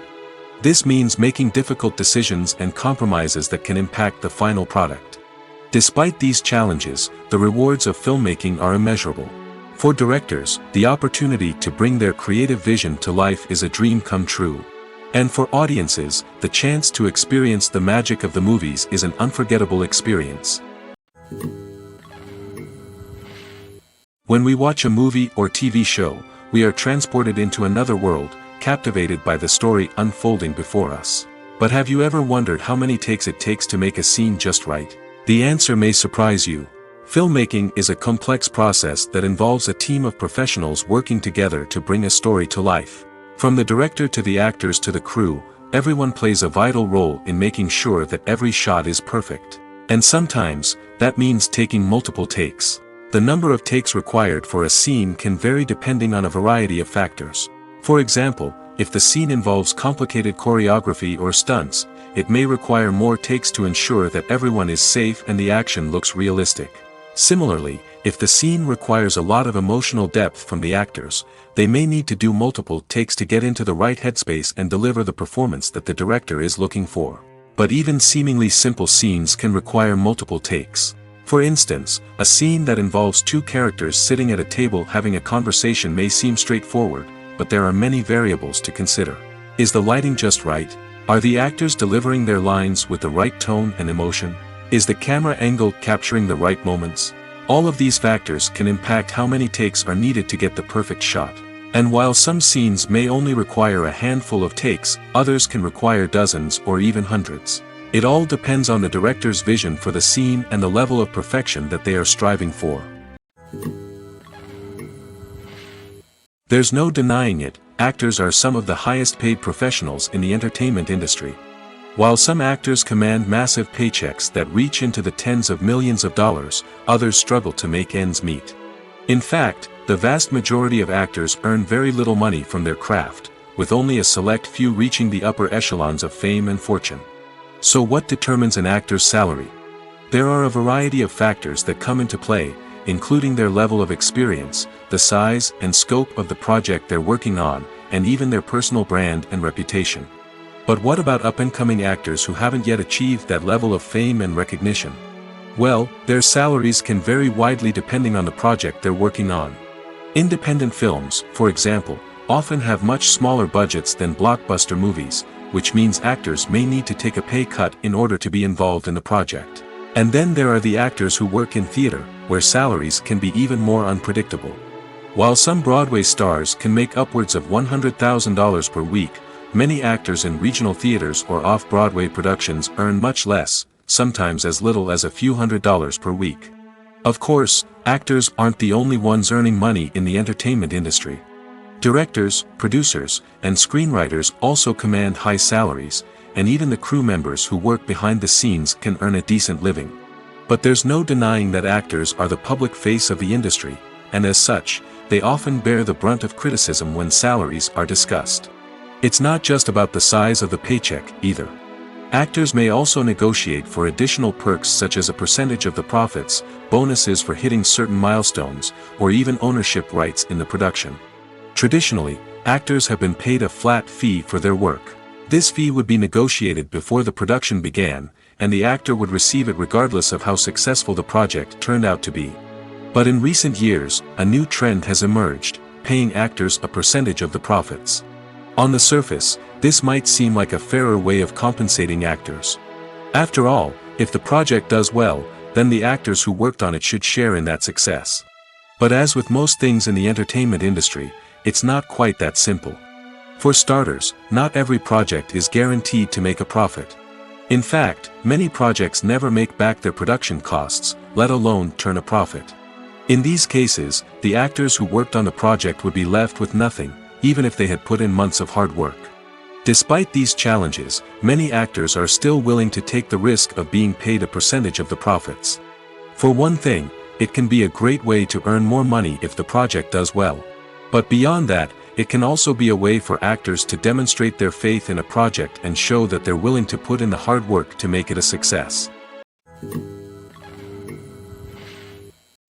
This means making difficult decisions and compromises that can impact the final product. Despite these challenges, the rewards of filmmaking are immeasurable. For directors, the opportunity to bring their creative vision to life is a dream come true. And for audiences, the chance to experience the magic of the movies is an unforgettable experience. When we watch a movie or TV show, we are transported into another world, captivated by the story unfolding before us. But have you ever wondered how many takes it takes to make a scene just right? The answer may surprise you. Filmmaking is a complex process that involves a team of professionals working together to bring a story to life. From the director to the actors to the crew, everyone plays a vital role in making sure that every shot is perfect. And sometimes, that means taking multiple takes. The number of takes required for a scene can vary depending on a variety of factors. For example, if the scene involves complicated choreography or stunts, it may require more takes to ensure that everyone is safe and the action looks realistic. Similarly, if the scene requires a lot of emotional depth from the actors, they may need to do multiple takes to get into the right headspace and deliver the performance that the director is looking for. But even seemingly simple scenes can require multiple takes. For instance, a scene that involves two characters sitting at a table having a conversation may seem straightforward, but there are many variables to consider. Is the lighting just right? Are the actors delivering their lines with the right tone and emotion? Is the camera angle capturing the right moments? All of these factors can impact how many takes are needed to get the perfect shot. And while some scenes may only require a handful of takes, others can require dozens or even hundreds. It all depends on the director's vision for the scene and the level of perfection that they are striving for. There's no denying it, actors are some of the highest paid professionals in the entertainment industry. While some actors command massive paychecks that reach into the tens of millions of dollars, others struggle to make ends meet. In fact, the vast majority of actors earn very little money from their craft, with only a select few reaching the upper echelons of fame and fortune. So what determines an actor's salary? There are a variety of factors that come into play, including their level of experience, the size and scope of the project they're working on, and even their personal brand and reputation. But what about up-and-coming actors who haven't yet achieved that level of fame and recognition? Well, their salaries can vary widely depending on the project they're working on. Independent films, for example, often have much smaller budgets than blockbuster movies, which means actors may need to take a pay cut in order to be involved in the project. And then there are the actors who work in theater, where salaries can be even more unpredictable. While some Broadway stars can make upwards of $100,000 per week, many actors in regional theaters or off-Broadway productions earn much less, sometimes as little as a few $100s per week. Of course, actors aren't the only ones earning money in the entertainment industry. Directors, producers, and screenwriters also command high salaries, and even the crew members who work behind the scenes can earn a decent living. But there's no denying that actors are the public face of the industry, and as such, they often bear the brunt of criticism when salaries are discussed. It's not just about the size of the paycheck, either. Actors may also negotiate for additional perks such as a percentage of the profits, bonuses for hitting certain milestones, or even ownership rights in the production. Traditionally, actors have been paid a flat fee for their work. This fee would be negotiated before the production began, and the actor would receive it regardless of how successful the project turned out to be. But in recent years, a new trend has emerged, paying actors a percentage of the profits. On the surface, this might seem like a fairer way of compensating actors. After all, if the project does well, then the actors who worked on it should share in that success. But as with most things in the entertainment industry, it's not quite that simple. For starters, not every project is guaranteed to make a profit. In fact, many projects never make back their production costs, let alone turn a profit. In these cases, the actors who worked on the project would be left with nothing, even if they had put in months of hard work. Despite these challenges, many actors are still willing to take the risk of being paid a percentage of the profits. For one thing, it can be a great way to earn more money if the project does well. But beyond that, it can also be a way for actors to demonstrate their faith in a project and show that they're willing to put in the hard work to make it a success.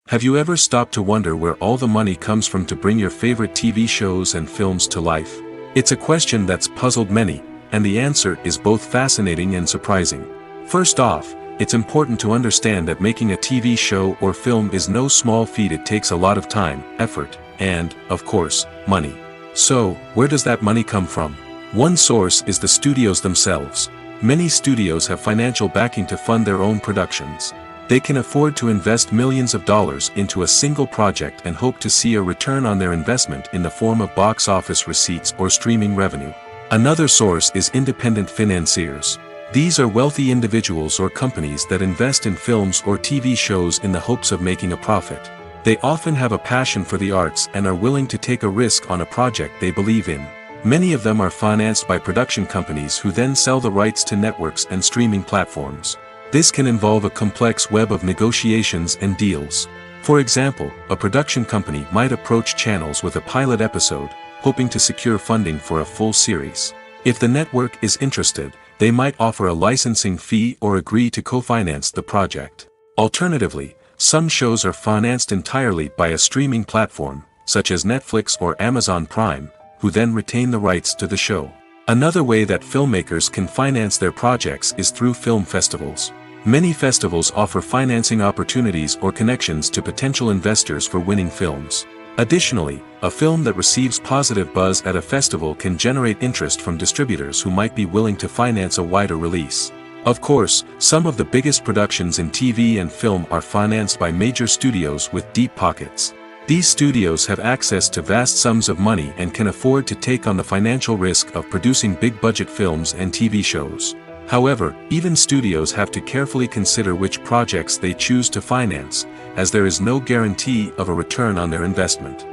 Have you ever stopped to wonder where all the money comes from to bring your favorite TV shows and films to life? It's a question that's puzzled many, and the answer is both fascinating and surprising. First off, it's important to understand that making a TV show or film is no small feat. It takes a lot of time, effort, and, of course, money. So, where does that money come from? One source is the studios themselves. Many studios have financial backing to fund their own productions. They can afford to invest millions of dollars into a single project and hope to see a return on their investment in the form of box office receipts or streaming revenue. Another source is independent financiers. These are wealthy individuals or companies that invest in films or TV shows in the hopes of making a profit. They often have a passion for the arts and are willing to take a risk on a project they believe in. Many of them are financed by production companies who then sell the rights to networks and streaming platforms. This can involve a complex web of negotiations and deals. For example, a production company might approach channels with a pilot episode, hoping to secure funding for a full series. If the network is interested, they might offer a licensing fee or agree to co-finance the project. Alternatively, some shows are financed entirely by a streaming platform, such as Netflix or Amazon Prime, who then retain the rights to the show. Another way that filmmakers can finance their projects is through film festivals. Many festivals offer financing opportunities or connections to potential investors for winning films. Additionally, a film that receives positive buzz at a festival can generate interest from distributors who might be willing to finance a wider release. Of course, some of the biggest productions in TV and film are financed by major studios with deep pockets. These studios have access to vast sums of money and can afford to take on the financial risk of producing big-budget films and TV shows. However, even studios have to carefully consider which projects they choose to finance, as there is no guarantee of a return on their investment.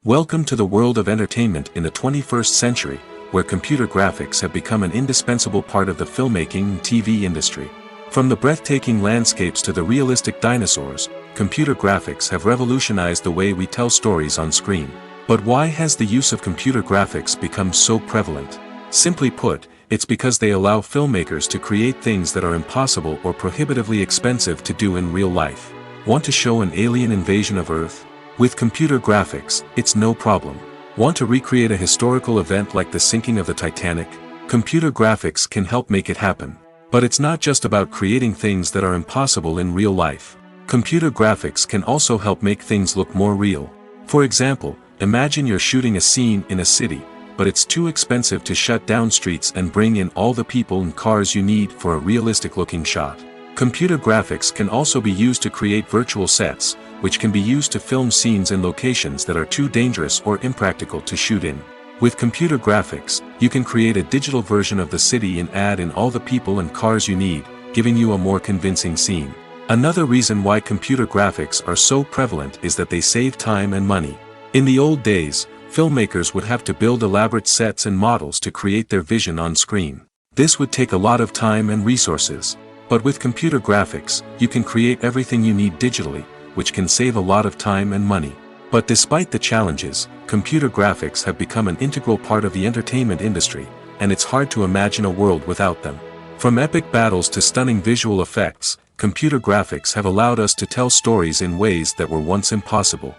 Welcome to the world of entertainment in the 21st century, where computer graphics have become an indispensable part of the filmmaking and TV industry. From the breathtaking landscapes to the realistic dinosaurs, computer graphics have revolutionized the way we tell stories on screen. But why has the use of computer graphics become so prevalent? Simply put, it's because they allow filmmakers to create things that are impossible or prohibitively expensive to do in real life. Want to show an alien invasion of Earth? With computer graphics, it's no problem. Want to recreate a historical event like the sinking of the Titanic? Computer graphics can help make it happen. But it's not just about creating things that are impossible in real life. Computer graphics can also help make things look more real. For example, imagine you're shooting a scene in a city, but it's too expensive to shut down streets and bring in all the people and cars you need for a realistic-looking shot. Computer graphics can also be used to create virtual sets, which can be used to film scenes in locations that are too dangerous or impractical to shoot in. With computer graphics, you can create a digital version of the city and add in all the people and cars you need, giving you a more convincing scene. Another reason why computer graphics are so prevalent is that they save time and money. In the old days, filmmakers would have to build elaborate sets and models to create their vision on screen. This would take a lot of time and resources. But with computer graphics, you can create everything you need digitally, which can save a lot of time and money. But despite the challenges, computer graphics have become an integral part of the entertainment industry, and it's hard to imagine a world without them. From epic battles to stunning visual effects, computer graphics have allowed us to tell stories in ways that were once impossible.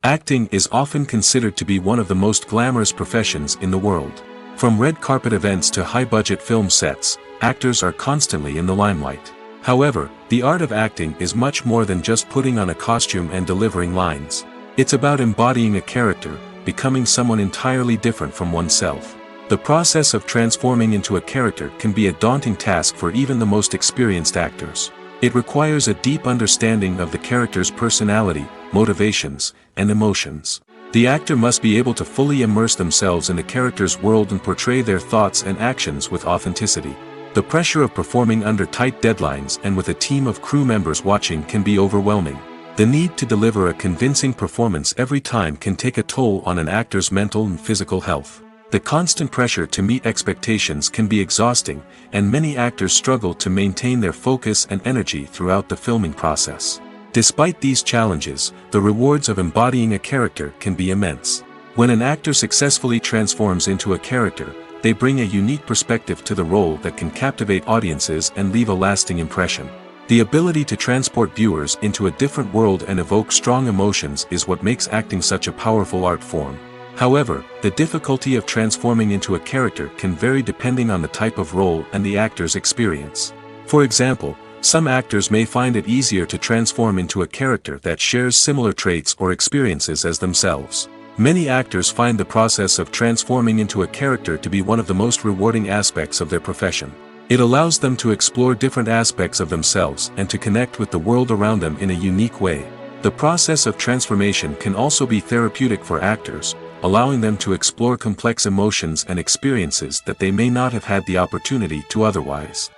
Acting is often considered to be one of the most glamorous professions in the world. From red carpet events to high-budget film sets, actors are constantly in the limelight. However, the art of acting is much more than just putting on a costume and delivering lines. It's about embodying a character, becoming someone entirely different from oneself. The process of transforming into a character can be a daunting task for even the most experienced actors. It requires a deep understanding of the character's personality, motivations, and emotions. The actor must be able to fully immerse themselves in the character's world and portray their thoughts and actions with authenticity. The pressure of performing under tight deadlines and with a team of crew members watching can be overwhelming. The need to deliver a convincing performance every time can take a toll on an actor's mental and physical health. The constant pressure to meet expectations can be exhausting, and many actors struggle to maintain their focus and energy throughout the filming process. Despite these challenges, the rewards of embodying a character can be immense. When an actor successfully transforms into a character, they bring a unique perspective to the role that can captivate audiences and leave a lasting impression. The ability to transport viewers into a different world and evoke strong emotions is what makes acting such a powerful art form. However, the difficulty of transforming into a character can vary depending on the type of role and the actor's experience. For example, some actors may find it easier to transform into a character that shares similar traits or experiences as themselves. Many actors find the process of transforming into a character to be one of the most rewarding aspects of their profession. It allows them to explore different aspects of themselves and to connect with the world around them in a unique way. The process of transformation can also be therapeutic for actors, allowing them to explore complex emotions and experiences that they may not have had the opportunity to otherwise.